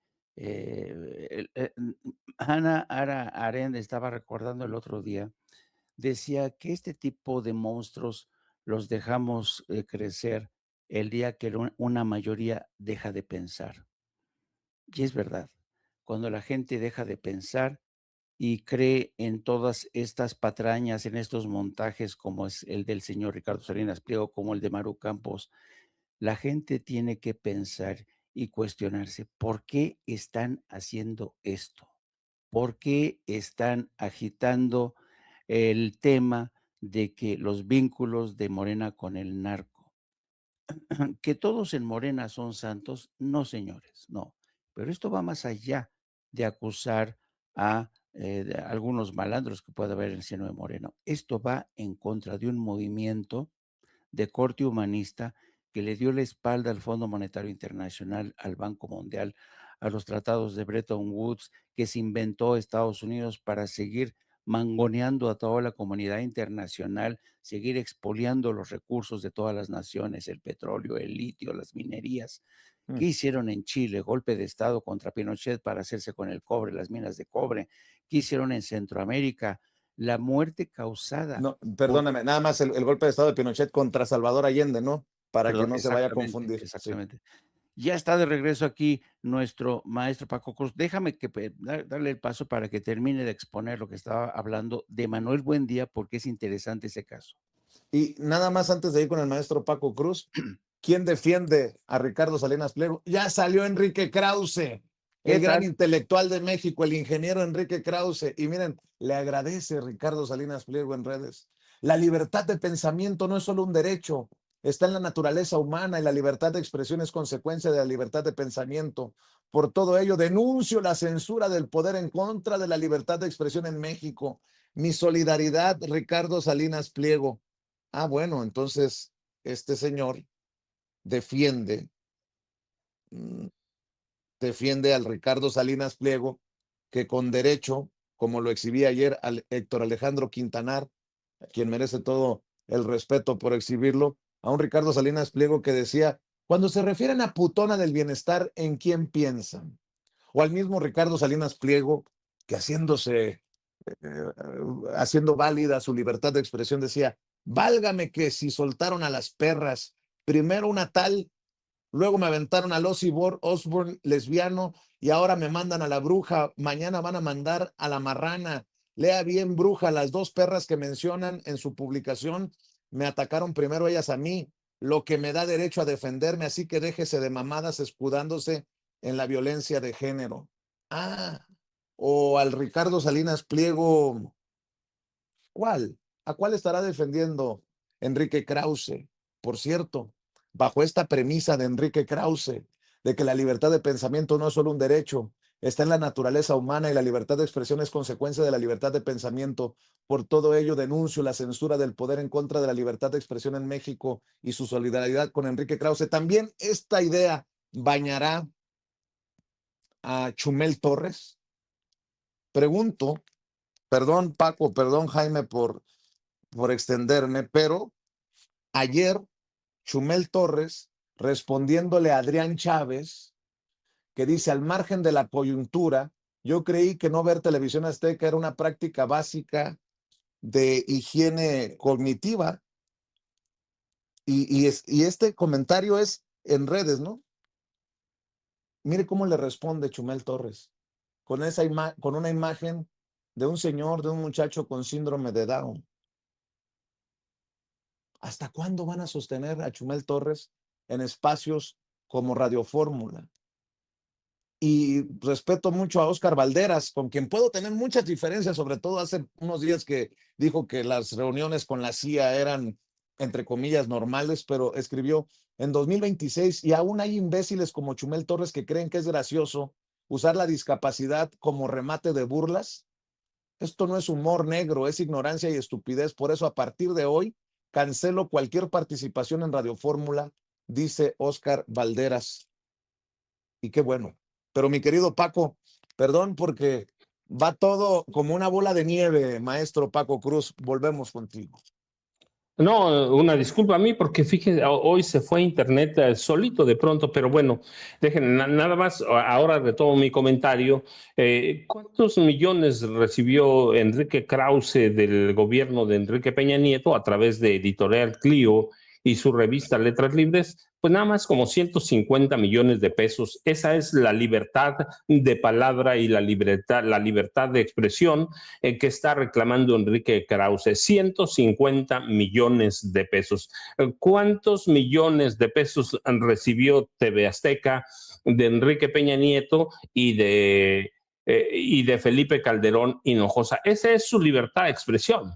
C: Hannah Arendt estaba recordando el otro día, decía que este tipo de monstruos los dejamos crecer el día que una mayoría deja de pensar. Y es verdad, cuando la gente deja de pensar y cree en todas estas patrañas, en estos montajes como es el del señor Ricardo Salinas Pliego, como el de Maru Campos, la gente tiene que pensar y cuestionarse, ¿por qué están haciendo esto? ¿Por qué están agitando el tema de que los vínculos de Morena con el narco? ¿Que todos en Morena son santos? No, señores, no. Pero esto va más allá de acusar a de algunos malandros que puede haber en el seno de Morena. Esto va en contra de un movimiento de corte humanista que le dio la espalda al Fondo Monetario Internacional, al Banco Mundial, a los tratados de Bretton Woods, que se inventó Estados Unidos para seguir mangoneando a toda la comunidad internacional, seguir expoliando los recursos de todas las naciones, el petróleo, el litio, las minerías. ¿Qué hicieron en Chile? Golpe de Estado contra Pinochet para hacerse con el cobre, las minas de cobre. ¿Qué hicieron en Centroamérica? La muerte causada
A: No,
C: por
A: perdóname, nada más el golpe de estado de Pinochet contra Salvador Allende, ¿no? Para que
C: Perdón,
A: no se vaya a
C: exactamente,
A: confundir. Sí.
C: exactamente. Ya está de regreso aquí nuestro maestro Paco Cruz. Déjame que darle el paso para que termine de exponer lo que estaba hablando de Manuel Buendía, porque es interesante ese caso.
A: Y nada más antes de ir con el maestro Paco Cruz, ¿quién defiende a Ricardo Salinas Pliego? Ya salió Enrique Krause,
C: ¿Qué
A: el gran
C: tal?
A: intelectual de México, el ingeniero Enrique Krause. Y miren, le agradece Ricardo Salinas Pliego en redes. La libertad de pensamiento no es solo un derecho, está en la naturaleza humana y la libertad de expresión es consecuencia de la libertad de pensamiento. Por todo ello, denuncio la censura del poder en contra de la libertad de expresión en México. Mi solidaridad, Ricardo Salinas Pliego. Ah, bueno, entonces este señor defiende, mm, defiende al Ricardo Salinas Pliego, que con derecho, como lo exhibía ayer al Héctor Alejandro Quintanar, a quien merece todo el respeto por exhibirlo, a un Ricardo Salinas Pliego que decía, cuando se refieren a putona del bienestar, ¿en quién piensan? O al mismo Ricardo Salinas Pliego, que haciendo válida su libertad de expresión, decía, válgame que si soltaron a las perras, primero una tal, luego me aventaron al Ozzy Osbourne lesbiano y ahora me mandan a la bruja, mañana van a mandar a la marrana. Lea bien, bruja, las dos perras que mencionan en su publicación me atacaron primero ellas a mí, lo que me da derecho a defenderme, así que déjese de mamadas escudándose en la violencia de género. Ah, o al Ricardo Salinas Pliego, ¿cuál? ¿A cuál estará defendiendo Enrique Krause? Por cierto, bajo esta premisa de Enrique Krause, de que la libertad de pensamiento no es solo un derecho, está en la naturaleza humana y la libertad de expresión es consecuencia de la libertad de pensamiento. Por todo ello, denuncio la censura del poder en contra de la libertad de expresión en México y su solidaridad con Enrique Krause. También esta idea bañará a Chumel Torres. Pregunto, perdón Paco, perdón Jaime por extenderme, pero ayer Chumel Torres, respondiéndole a Adrián Chávez, que dice, al margen de la coyuntura, yo creí que no ver televisión azteca era una práctica básica de higiene cognitiva. Y este comentario es en redes, ¿no? Mire cómo le responde Chumel Torres, con una imagen de un señor, de un muchacho con síndrome de Down. ¿Hasta cuándo van a sostener a Chumel Torres en espacios como Radio Fórmula? Y respeto mucho a Óscar Valderas, con quien puedo tener muchas diferencias, sobre todo hace unos días que dijo que las reuniones con la CIA eran, entre comillas, normales, pero escribió en 2026, y aún hay imbéciles como Chumel Torres que creen que es gracioso usar la discapacidad como remate de burlas. Esto no es humor negro, es ignorancia y estupidez. Por eso, a partir de hoy, cancelo cualquier participación en Radio Fórmula, dice Óscar Valderas. Y qué bueno. Pero mi querido Paco, perdón porque va todo como una bola de nieve, maestro Paco Cruz. Volvemos contigo.
B: No, una disculpa a mí porque fíjense, hoy se fue a internet solito de pronto, pero bueno, dejen nada más, ahora retomo mi comentario. ¿Cuántos millones recibió Enrique Krause del gobierno de Enrique Peña Nieto a través de Editorial Clio y su revista Letras Libres? Pues nada más como 150 millones de pesos. Esa es la libertad de palabra y la libertad de expresión que está reclamando Enrique Krause. 150 millones de pesos. ¿Cuántos millones de pesos recibió TV Azteca de Enrique Peña Nieto y de Felipe Calderón Hinojosa? Esa es su libertad de expresión.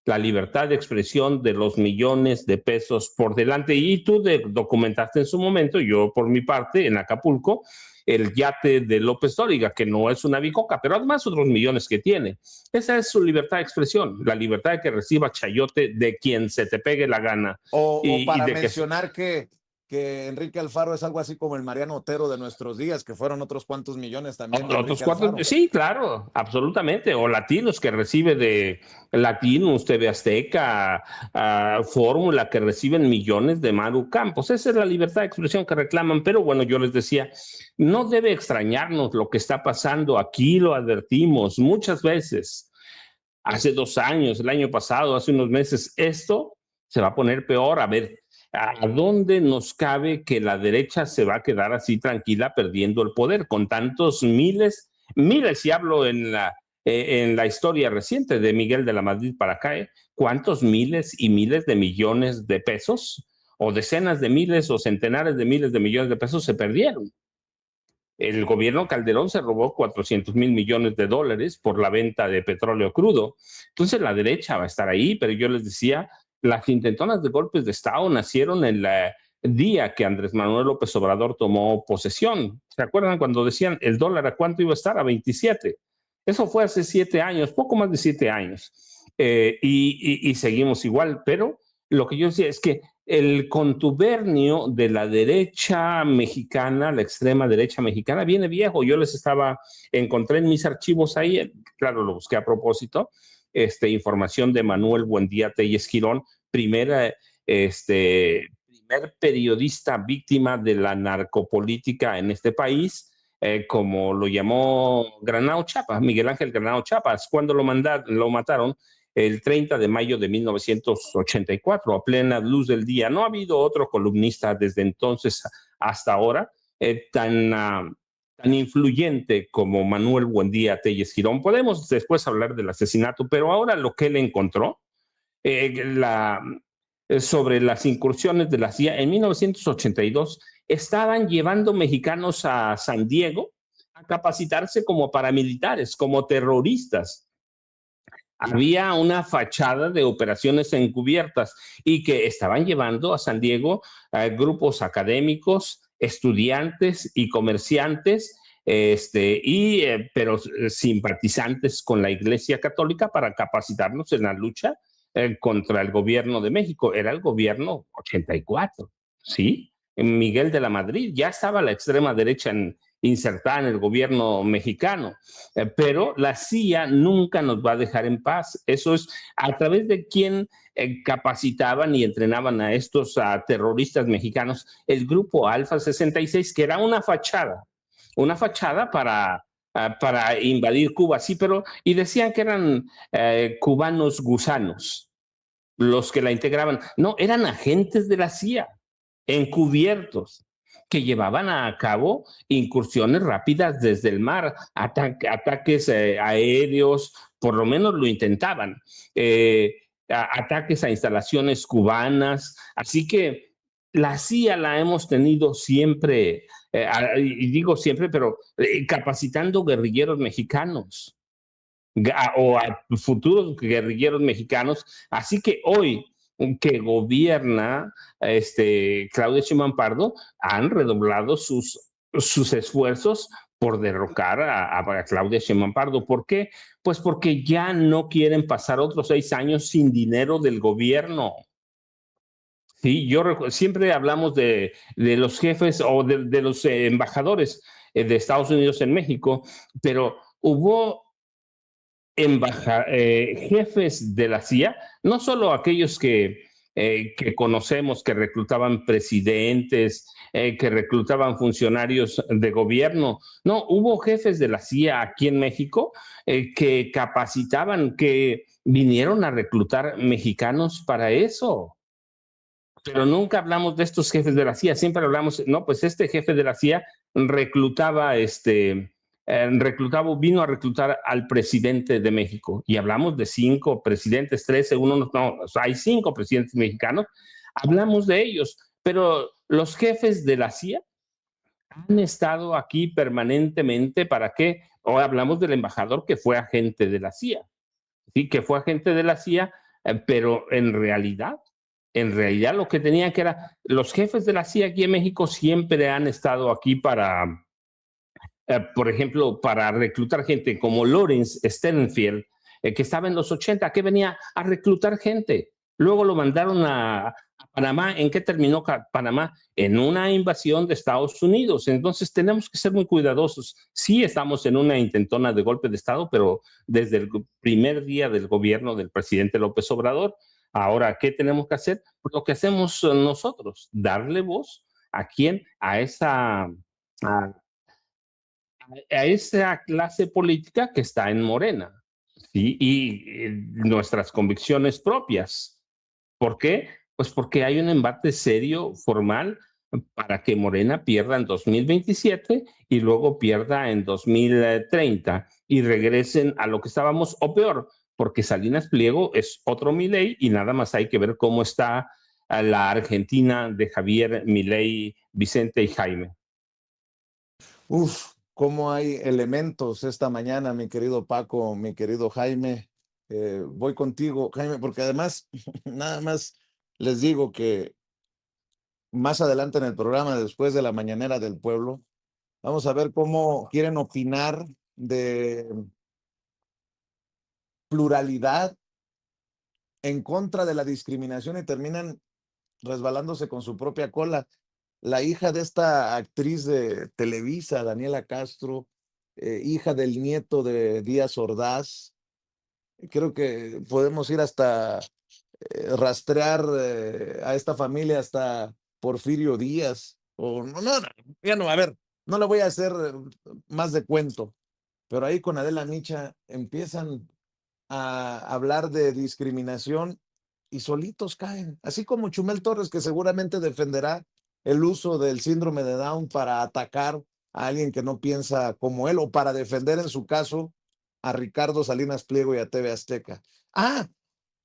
B: La libertad de expresión de los millones de pesos por delante. Y tú documentaste en su momento, yo por mi parte, en Acapulco, el yate de López Dóriga, que no es una bicoca, pero además otros millones que tiene. Esa es su libertad de expresión, la libertad de que reciba chayote de quien se te pegue la gana.
A: O para mencionar que Enrique Alfaro es algo así como el Mariano Otero de nuestros días, que fueron otros cuantos millones también de Enrique Alfaro.
B: Sí, claro, absolutamente. O Latinos, que recibe de Latinos, TV Azteca, Fórmula, que reciben millones de Maru Campos. Esa es la libertad de expresión que reclaman. Pero bueno, yo les decía, no debe extrañarnos lo que está pasando. Aquí lo advertimos muchas veces. Hace 2 años, el año pasado, hace unos meses, esto se va a poner peor. A ver, ¿a dónde nos cabe que la derecha se va a quedar así tranquila perdiendo el poder con tantos miles, y hablo en la historia reciente de Miguel de la Madrid para acá, cuántos miles y miles de millones de pesos o decenas de miles o centenares de miles de millones de pesos se perdieron? El gobierno Calderón se robó 400,000 millones de dólares por la venta de petróleo crudo. Entonces la derecha va a estar ahí, pero yo les decía, las intentonas de golpes de Estado nacieron en el día que Andrés Manuel López Obrador tomó posesión. ¿Se acuerdan cuando decían el dólar a cuánto iba a estar? A 27. Eso fue hace 7 años, poco más de 7 años. Y seguimos igual, pero lo que yo decía es que el contubernio de la derecha mexicana, la extrema derecha mexicana, viene viejo. Yo encontré en mis archivos ahí, claro, lo busqué a propósito, información de Manuel Buendía Telles Girón, primer periodista víctima de la narcopolítica en este país, como lo llamó Granado Chapa, Miguel Ángel Granado Chapas, cuando lo mataron el 30 de mayo de 1984, a plena luz del día. No ha habido otro columnista desde entonces hasta ahora tan tan influyente como Manuel Buendía Telles Girón. Podemos después hablar del asesinato, pero ahora lo que él encontró sobre las incursiones de la CIA en 1982, estaban llevando mexicanos a San Diego a capacitarse como paramilitares, como terroristas. Había una fachada de operaciones encubiertas y que estaban llevando a San Diego grupos académicos, estudiantes y comerciantes, pero simpatizantes con la Iglesia Católica para capacitarlos en la lucha contra el gobierno de México. Era el gobierno 84, ¿sí? En Miguel de la Madrid, ya estaba la extrema derecha insertada en el gobierno mexicano, pero la CIA nunca nos va a dejar en paz. Eso es a través de quien capacitaban y entrenaban a estos terroristas mexicanos, el grupo Alfa 66, que era una fachada para invadir Cuba, sí, pero y decían que eran cubanos gusanos los que la integraban. No, eran agentes de la CIA, encubiertos, que llevaban a cabo incursiones rápidas desde el mar, ataques aéreos, por lo menos lo intentaban, ataques a instalaciones cubanas. Así que la CIA la hemos tenido siempre, y digo siempre, pero capacitando guerrilleros mexicanos o a futuros guerrilleros mexicanos. Así que hoy que gobierna Claudia Sheinbaum Pardo, han redoblado sus esfuerzos por derrocar a Claudia Sheinbaum Pardo. ¿Por qué? Pues porque ya no quieren pasar otros 6 años sin dinero del gobierno. Sí, siempre hablamos de los jefes o de los embajadores de Estados Unidos en México, pero hubo jefes de la CIA, no solo aquellos que conocemos, que reclutaban presidentes, que reclutaban funcionarios de gobierno. No, hubo jefes de la CIA aquí en México que capacitaban, que vinieron a reclutar mexicanos para eso. Pero nunca hablamos de estos jefes de la CIA, siempre hablamos, no, pues este jefe de la CIA reclutaba vino a reclutar al presidente de México, y hablamos de 5 presidentes, 13, hay 5 presidentes mexicanos, hablamos de ellos, pero los jefes de la CIA han estado aquí permanentemente. ¿Para qué? O hablamos del embajador que fue agente de la CIA, sí, que fue agente de la CIA, pero en realidad lo que tenía que era, los jefes de la CIA aquí en México siempre han estado aquí para por ejemplo, para reclutar gente como Lawrence Sternfield, que estaba en los 80, que venía a reclutar gente. Luego lo mandaron a Panamá. ¿En qué terminó Panamá? En una invasión de Estados Unidos. Entonces tenemos que ser muy cuidadosos. Sí estamos en una intentona de golpe de Estado, pero desde el primer día del gobierno del presidente López Obrador. Ahora, ¿qué tenemos que hacer? Pues lo que hacemos nosotros, darle voz a quién, a esa clase política que está en Morena, ¿sí? Y nuestras convicciones propias. ¿Por qué? Pues porque hay un embate serio, formal, para que Morena pierda en 2027 y luego pierda en 2030 y regresen a lo que estábamos, o peor, porque Salinas Pliego es otro Milei y nada más hay que ver cómo está la Argentina de Javier Milei, Vicente y Jaime.
A: Uf, cómo hay elementos esta mañana, mi querido Paco, mi querido Jaime. Voy contigo, Jaime, porque además, nada más les digo que más adelante en el programa, después de la Mañanera del Pueblo, vamos a ver cómo quieren opinar de pluralidad en contra de la discriminación y terminan resbalándose con su propia cola. La hija de esta actriz de Televisa, Daniela Castro, hija del nieto de Díaz Ordaz. Creo que podemos ir hasta rastrear a esta familia hasta Porfirio Díaz. O no, ya no, a ver, no le voy a hacer más de cuento, pero ahí con Adela Micha empiezan a hablar de discriminación y solitos caen, así como Chumel Torres, que seguramente defenderá el uso del síndrome de Down para atacar a alguien que no piensa como él o para defender en su caso a Ricardo Salinas Pliego y a TV Azteca. Ah,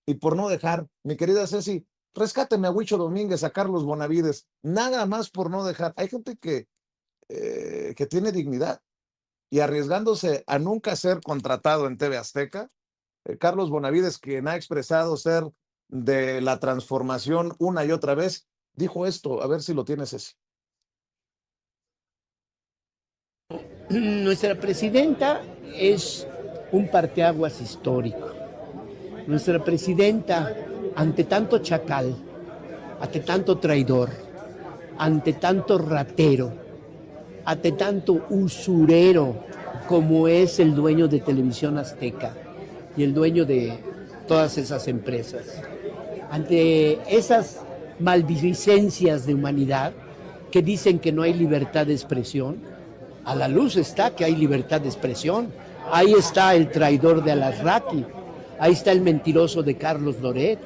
A: y por no dejar, mi querida Ceci, rescáteme a Huicho Domínguez, a Carlos Bonavides, nada más por no dejar. Hay gente que tiene dignidad y arriesgándose a nunca ser contratado en TV Azteca. Carlos Bonavides, quien ha expresado ser de la transformación una y otra vez, dijo esto, a ver si lo tienes ese.
F: Nuestra presidenta es un parteaguas histórico. Nuestra presidenta, ante tanto chacal, ante tanto traidor, ante tanto ratero, ante tanto usurero como es el dueño de Televisión Azteca y el dueño de todas esas empresas, ante esas maldicencias de humanidad que dicen que no hay libertad de expresión, a la luz está que hay libertad de expresión. Ahí está el traidor de Alasraqui, ahí está el mentiroso de Carlos Loret,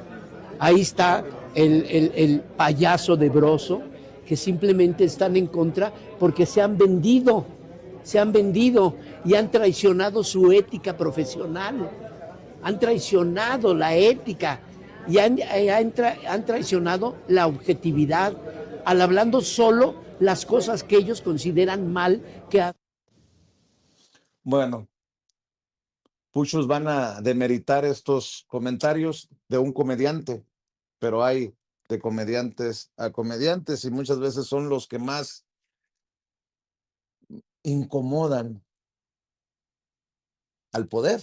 F: ahí está el payaso de Broso, que simplemente están en contra porque se han vendido y han traicionado su ética profesional, han traicionado la ética y han traicionado la objetividad, al hablando solo las cosas que ellos consideran mal que...
A: Bueno, muchos van a demeritar estos comentarios de un comediante, pero hay de comediantes a comediantes y muchas veces son los que más incomodan al poder.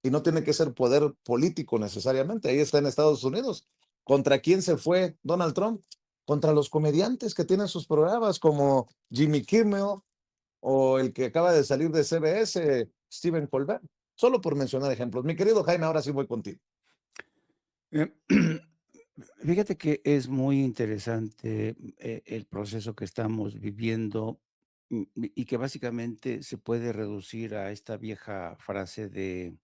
A: Y no tiene que ser poder político necesariamente. Ahí está en Estados Unidos. ¿Contra quién se fue Donald Trump? Contra los comediantes que tienen sus programas como Jimmy Kimmel o el que acaba de salir de CBS, Stephen Colbert. Solo por mencionar ejemplos. Mi querido Jaime, ahora sí voy contigo.
C: Fíjate que es muy interesante el proceso que estamos viviendo y que básicamente se puede reducir a esta vieja frase de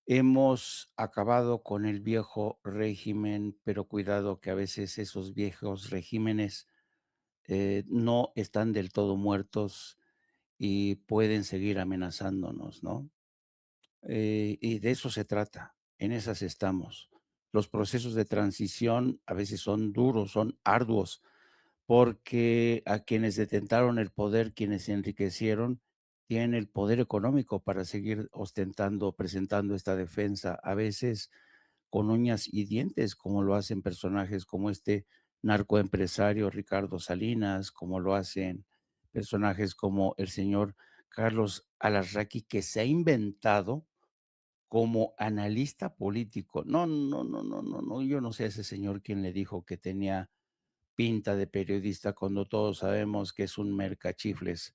C: hemos acabado con el viejo régimen, pero cuidado que a veces esos viejos regímenes no están del todo muertos y pueden seguir amenazándonos, ¿no? Y de eso se trata, en esas estamos. Los procesos de transición a veces son duros, son arduos, porque a quienes detentaron el poder, quienes se enriquecieron, tienen el poder económico para seguir ostentando, presentando esta defensa, a veces con uñas y dientes, como lo hacen personajes como este narcoempresario Ricardo Salinas, como lo hacen personajes como el señor Carlos Alarraqui, que se ha inventado como analista político. No, no, no, no, no, no, yo no sé a ese señor quién le dijo que tenía pinta de periodista cuando todos sabemos que es un mercachifles,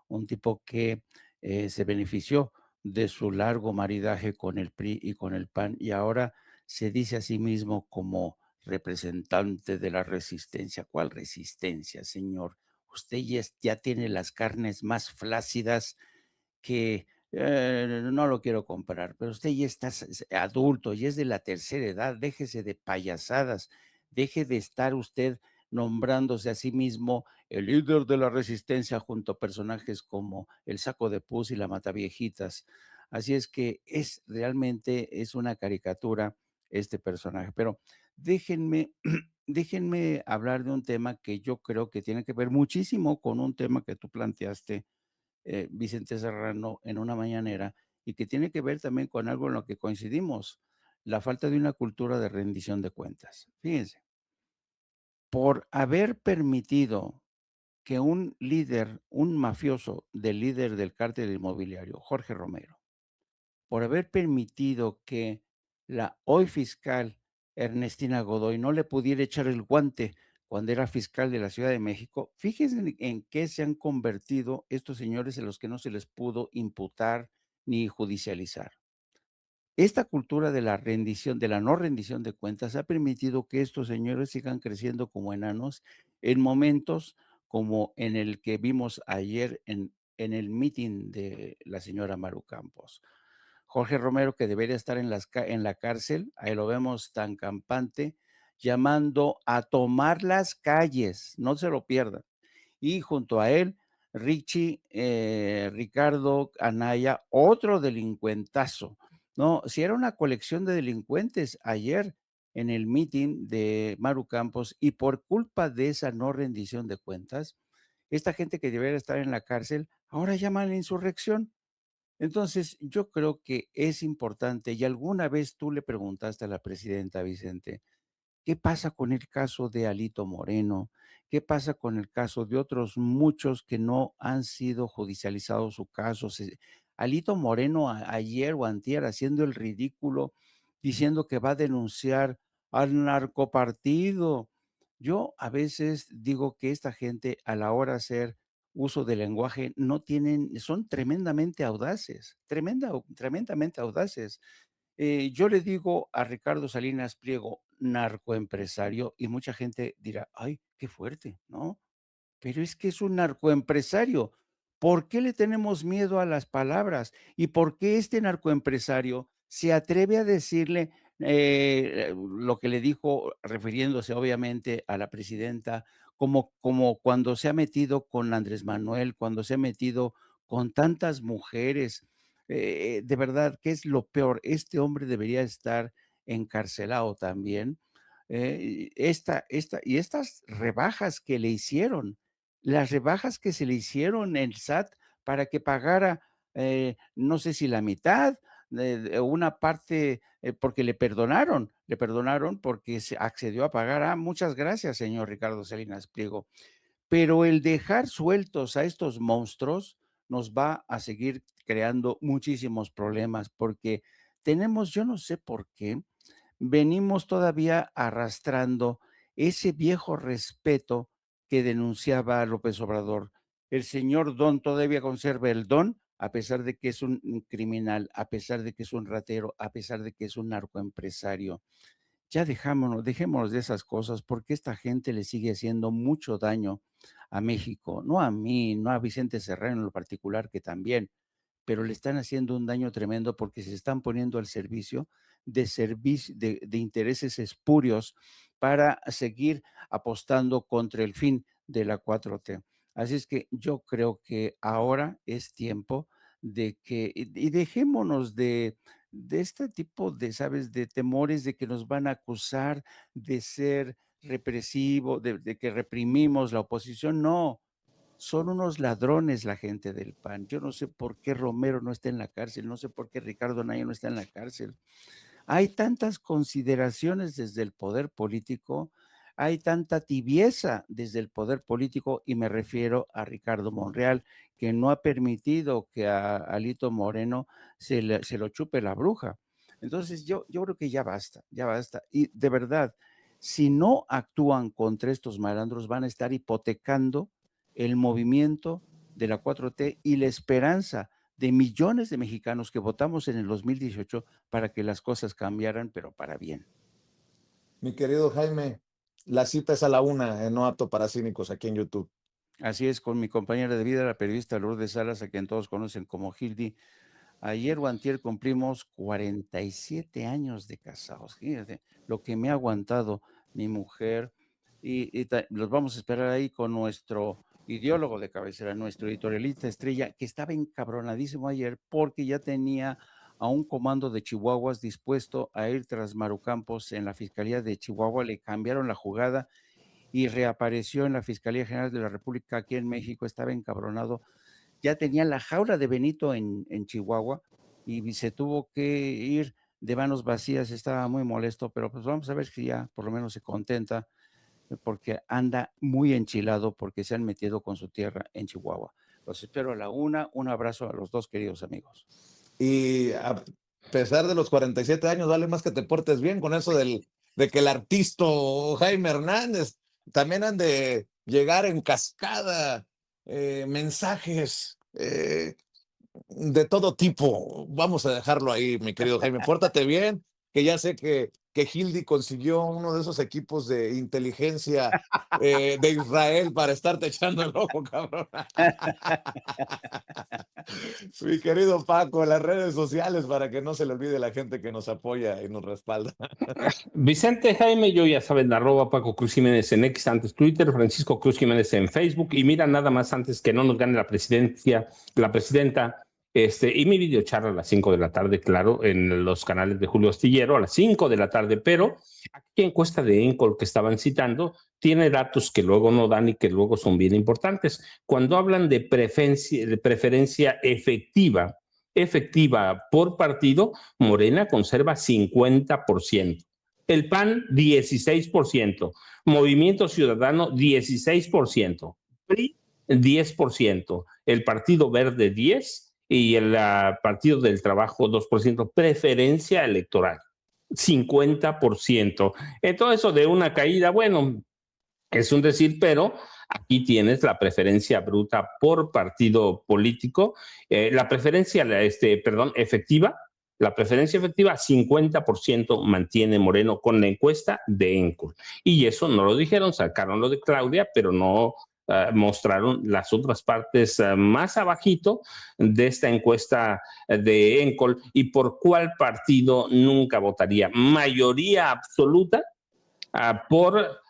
C: un tipo que se benefició de su largo maridaje con el PRI y con el PAN y ahora se dice a sí mismo como representante de la resistencia. ¿Cuál resistencia, señor? Usted ya tiene las carnes más flácidas que no lo quiero comparar, pero usted ya está adulto y es de la tercera edad, déjese de payasadas, deje de estar usted nombrándose a sí mismo el líder de la resistencia junto a personajes como el Saco de Pus y la Mataviejitas. Así es que realmente es una caricatura este personaje, pero déjenme, déjenme hablar de un tema que yo creo que tiene que ver muchísimo con un tema que tú planteaste, Vicente Serrano, en una mañanera, y que tiene que ver también con algo en lo que coincidimos, la falta de una cultura de rendición de cuentas. Fíjense, por haber permitido que un líder, un mafioso del líder del cártel inmobiliario, Jorge Romero, por haber permitido que la hoy fiscal Ernestina Godoy no le pudiera echar el guante cuando era fiscal de la Ciudad de México, fíjense en qué se han convertido estos señores en los que no se les pudo imputar ni judicializar. Esta cultura de la rendición, de la no rendición de cuentas, ha permitido que estos señores sigan creciendo como enanos en momentos como en el que vimos ayer en el meeting de la señora Maru Campos. Jorge Romero, que debería estar en la cárcel, ahí lo vemos tan campante, llamando a tomar las calles, no se lo pierdan. Y junto a él, Richie, Ricardo Anaya, otro delincuentazo, ¿no? Si era una colección de delincuentes ayer en el meeting de Maru Campos y por culpa de esa no rendición de cuentas, esta gente que debería estar en la cárcel, ahora llama a la insurrección. Entonces, yo creo que es importante, y alguna vez tú le preguntaste a la presidenta, Vicente, ¿qué pasa con el caso de Alito Moreno? ¿Qué pasa con el caso de otros muchos que no han sido judicializados su caso? Alito Moreno ayer o antier haciendo el ridículo, diciendo que va a denunciar al narcopartido. Yo a veces digo que esta gente a la hora de hacer uso del lenguaje no tienen, son tremendamente audaces, tremendamente audaces. Yo le digo a Ricardo Salinas Pliego, narcoempresario, y mucha gente dirá, ay, qué fuerte, ¿no? Pero es que es un narcoempresario. ¿Por qué le tenemos miedo a las palabras? ¿Y por qué este narcoempresario se atreve a decirle lo que le dijo, refiriéndose obviamente a la presidenta, como cuando se ha metido con Andrés Manuel, cuando se ha metido con tantas mujeres? De verdad, ¿qué es lo peor? Este hombre debería estar encarcelado también. Y estas rebajas que le hicieron, las rebajas que se le hicieron en el SAT para que pagara, no sé si la mitad, de una parte, porque le perdonaron porque se accedió a pagar. Ah, muchas gracias, señor Ricardo Salinas Pliego. Pero el dejar sueltos a estos monstruos nos va a seguir creando muchísimos problemas, porque tenemos, yo no sé por qué, venimos todavía arrastrando ese viejo respeto que denunciaba López Obrador. El señor Don todavía conserva el don, a pesar de que es un criminal, a pesar de que es un ratero, a pesar de que es un narcoempresario. Ya dejémonos de esas cosas porque esta gente le sigue haciendo mucho daño a México, no a mí, no a Vicente Serrano en lo particular, que también, pero le están haciendo un daño tremendo porque se están poniendo al servicio de intereses espurios para seguir apostando contra el fin de la 4T. Así es que yo creo que ahora es tiempo de que, y dejémonos de este tipo de, ¿sabes?, de temores de que nos van a acusar de ser represivo, de que reprimimos la oposición. No, son unos ladrones la gente del PAN. Yo no sé por qué Romero no está en la cárcel, no sé por qué Ricardo Anaya no está en la cárcel. Hay tantas consideraciones desde el poder político, hay tanta tibieza desde el poder político, y me refiero a Ricardo Monreal, que no ha permitido que a Alito Moreno se lo chupe la bruja. Entonces yo creo que ya basta, ya basta. Y de verdad, si no actúan contra estos malandros, van a estar hipotecando el movimiento de la 4T y la esperanza de millones de mexicanos que votamos en el 2018 para que las cosas cambiaran, pero para bien.
A: Mi querido Jaime, la cita es a la 1 en No Apto para Cínicos aquí en YouTube.
C: Así es, con mi compañera de vida, la periodista Lourdes Salas, a quien todos conocen como Hildy. Ayer o antier cumplimos 47 años de casados. Fíjate lo que me ha aguantado mi mujer, y los vamos a esperar ahí con nuestro ideólogo de cabecera, nuestro editorialista estrella, que estaba encabronadísimo ayer porque ya tenía a un comando de chihuahuas dispuesto a ir tras Maru Campos en la Fiscalía de Chihuahua. Le cambiaron la jugada y reapareció en la Fiscalía General de la República aquí en México. Estaba encabronado, ya tenía la jaula de Benito en Chihuahua y se tuvo que ir de manos vacías. Estaba muy molesto, pero pues vamos a ver si ya por lo menos se contenta, porque anda muy enchilado porque se han metido con su tierra en Chihuahua. Los espero a la 1. Un abrazo a los dos queridos amigos.
A: Y a pesar de los 47 años, vale más que te portes bien con eso de que el artista Jaime Hernández también han de llegar en cascada mensajes de todo tipo. Vamos a dejarlo ahí, mi querido Jaime. Pórtate bien, que ya sé que Hildy consiguió uno de esos equipos de inteligencia de Israel para estarte echando el ojo, cabrón. Mi querido Paco, las redes sociales para que no se le olvide la gente que nos apoya y nos respalda.
B: Vicente Jaime, yo ya saben, @ Paco Cruz Jiménez en X, antes Twitter, Francisco Cruz Jiménez en Facebook. Y mira, nada más antes que no nos gane la presidenta, y mi videocharla a las 5 de la tarde, claro, en los canales de Julio Astillero a las 5 de la tarde, pero aquí encuesta de Encol que estaban citando tiene datos que luego no dan y que luego son bien importantes. Cuando hablan de preferencia efectiva por partido, Morena conserva 50%, el PAN 16%, Movimiento Ciudadano 16%, PRI 10%, el Partido Verde 10% y el Partido del Trabajo 2%, preferencia electoral 50%. Entonces, eso de una caída, bueno, es un decir, pero aquí tienes la preferencia bruta por partido político, la preferencia, efectiva, la preferencia efectiva 50% mantiene Moreno con la encuesta de Encol. Y eso no lo dijeron, sacaron lo de Claudia, pero no mostraron las otras partes más abajito de esta encuesta de Encol y por cuál partido nunca votaría. Mayoría absoluta por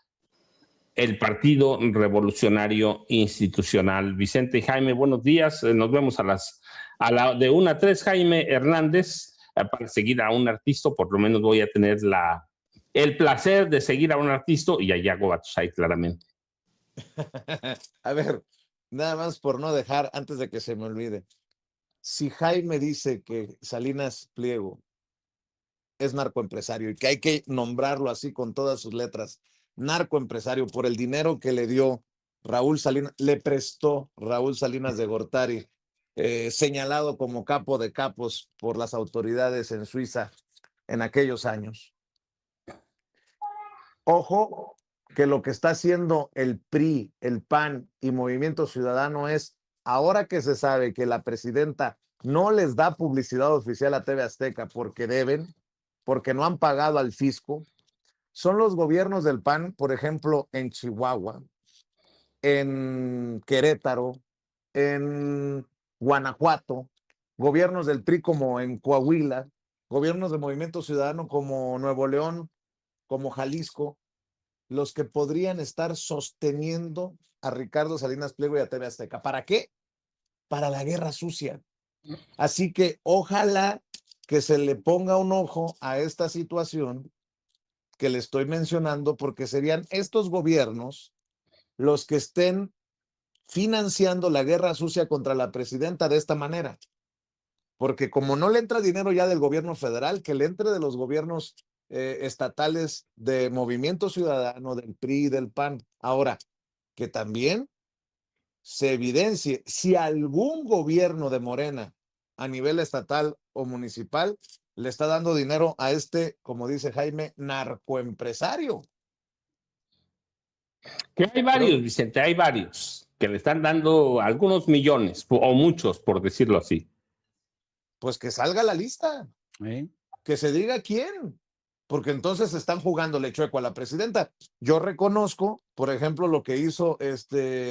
B: el Partido Revolucionario Institucional. Vicente y Jaime, buenos días. Nos vemos a la de 1 a 3. Jaime Hernández, para seguir a un artista, por lo menos voy a tener el placer de seguir a un artista y a Yago Batusay, claramente.
A: A ver, nada más por no dejar, antes de que se me olvide. Si Jaime dice que Salinas Pliego es narcoempresario y que hay que nombrarlo así con todas sus letras, narcoempresario, por el dinero que le dio Raúl Salinas, le prestó Raúl Salinas de Gortari, señalado como capo de capos por las autoridades en Suiza en aquellos años. Ojo, que lo que está haciendo el PRI, el PAN y Movimiento Ciudadano es, ahora que se sabe que la presidenta no les da publicidad oficial a TV Azteca porque deben, porque no han pagado al fisco, son los gobiernos del PAN, por ejemplo, en Chihuahua, en Querétaro, en Guanajuato, gobiernos del PRI como en Coahuila, gobiernos del Movimiento Ciudadano como Nuevo León, como Jalisco, los que podrían estar sosteniendo a Ricardo Salinas Pliego y a TV Azteca. ¿Para qué? Para la guerra sucia. Así que ojalá que se le ponga un ojo a esta situación que le estoy mencionando, porque serían estos gobiernos los que estén financiando la guerra sucia contra la presidenta de esta manera. Porque como no le entra dinero ya del gobierno federal, que le entre de los gobiernos estatales de Movimiento Ciudadano, del PRI, del PAN. Ahora, que también se evidencie si algún gobierno de Morena a nivel estatal o municipal le está dando dinero a este, como dice Jaime, narcoempresario.
B: Que hay varios, Vicente, hay varios que le están dando algunos millones o muchos, por decirlo así.
A: Pues que salga la lista, que se diga quién, porque entonces están jugándole chueco a la presidenta. Yo reconozco, por ejemplo, lo que hizo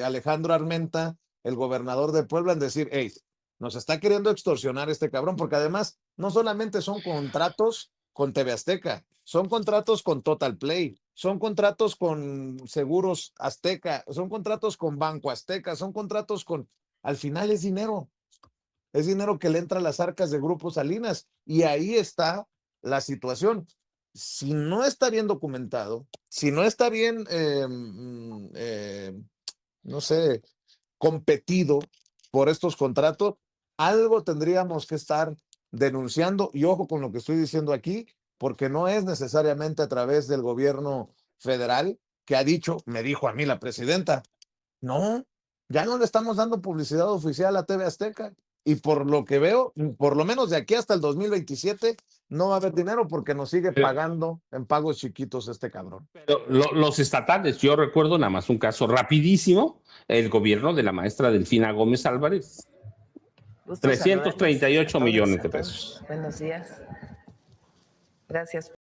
A: Alejandro Armenta, el gobernador de Puebla, en decir, hey, nos está queriendo extorsionar este cabrón, porque además no solamente son contratos con TV Azteca, son contratos con Total Play, son contratos con Seguros Azteca, son contratos con Banco Azteca, son contratos con... Al final es dinero que le entra a las arcas de Grupo Salinas, y ahí está la situación. Si no está bien documentado, si no está bien, no sé, competido por estos contratos, algo tendríamos que estar denunciando, y ojo con lo que estoy diciendo aquí, porque no es necesariamente a través del gobierno federal que ha dicho, me dijo a mí la presidenta, no, ya no le estamos dando publicidad oficial a TV Azteca. Y por lo que veo, por lo menos de aquí hasta el 2027, no va a haber dinero porque nos sigue pagando en pagos chiquitos este cabrón.
B: Pero los estatales, yo recuerdo nada más un caso rapidísimo, el gobierno de la maestra Delfina Gómez Álvarez. 338 millones de pesos.
G: Buenos días. Gracias.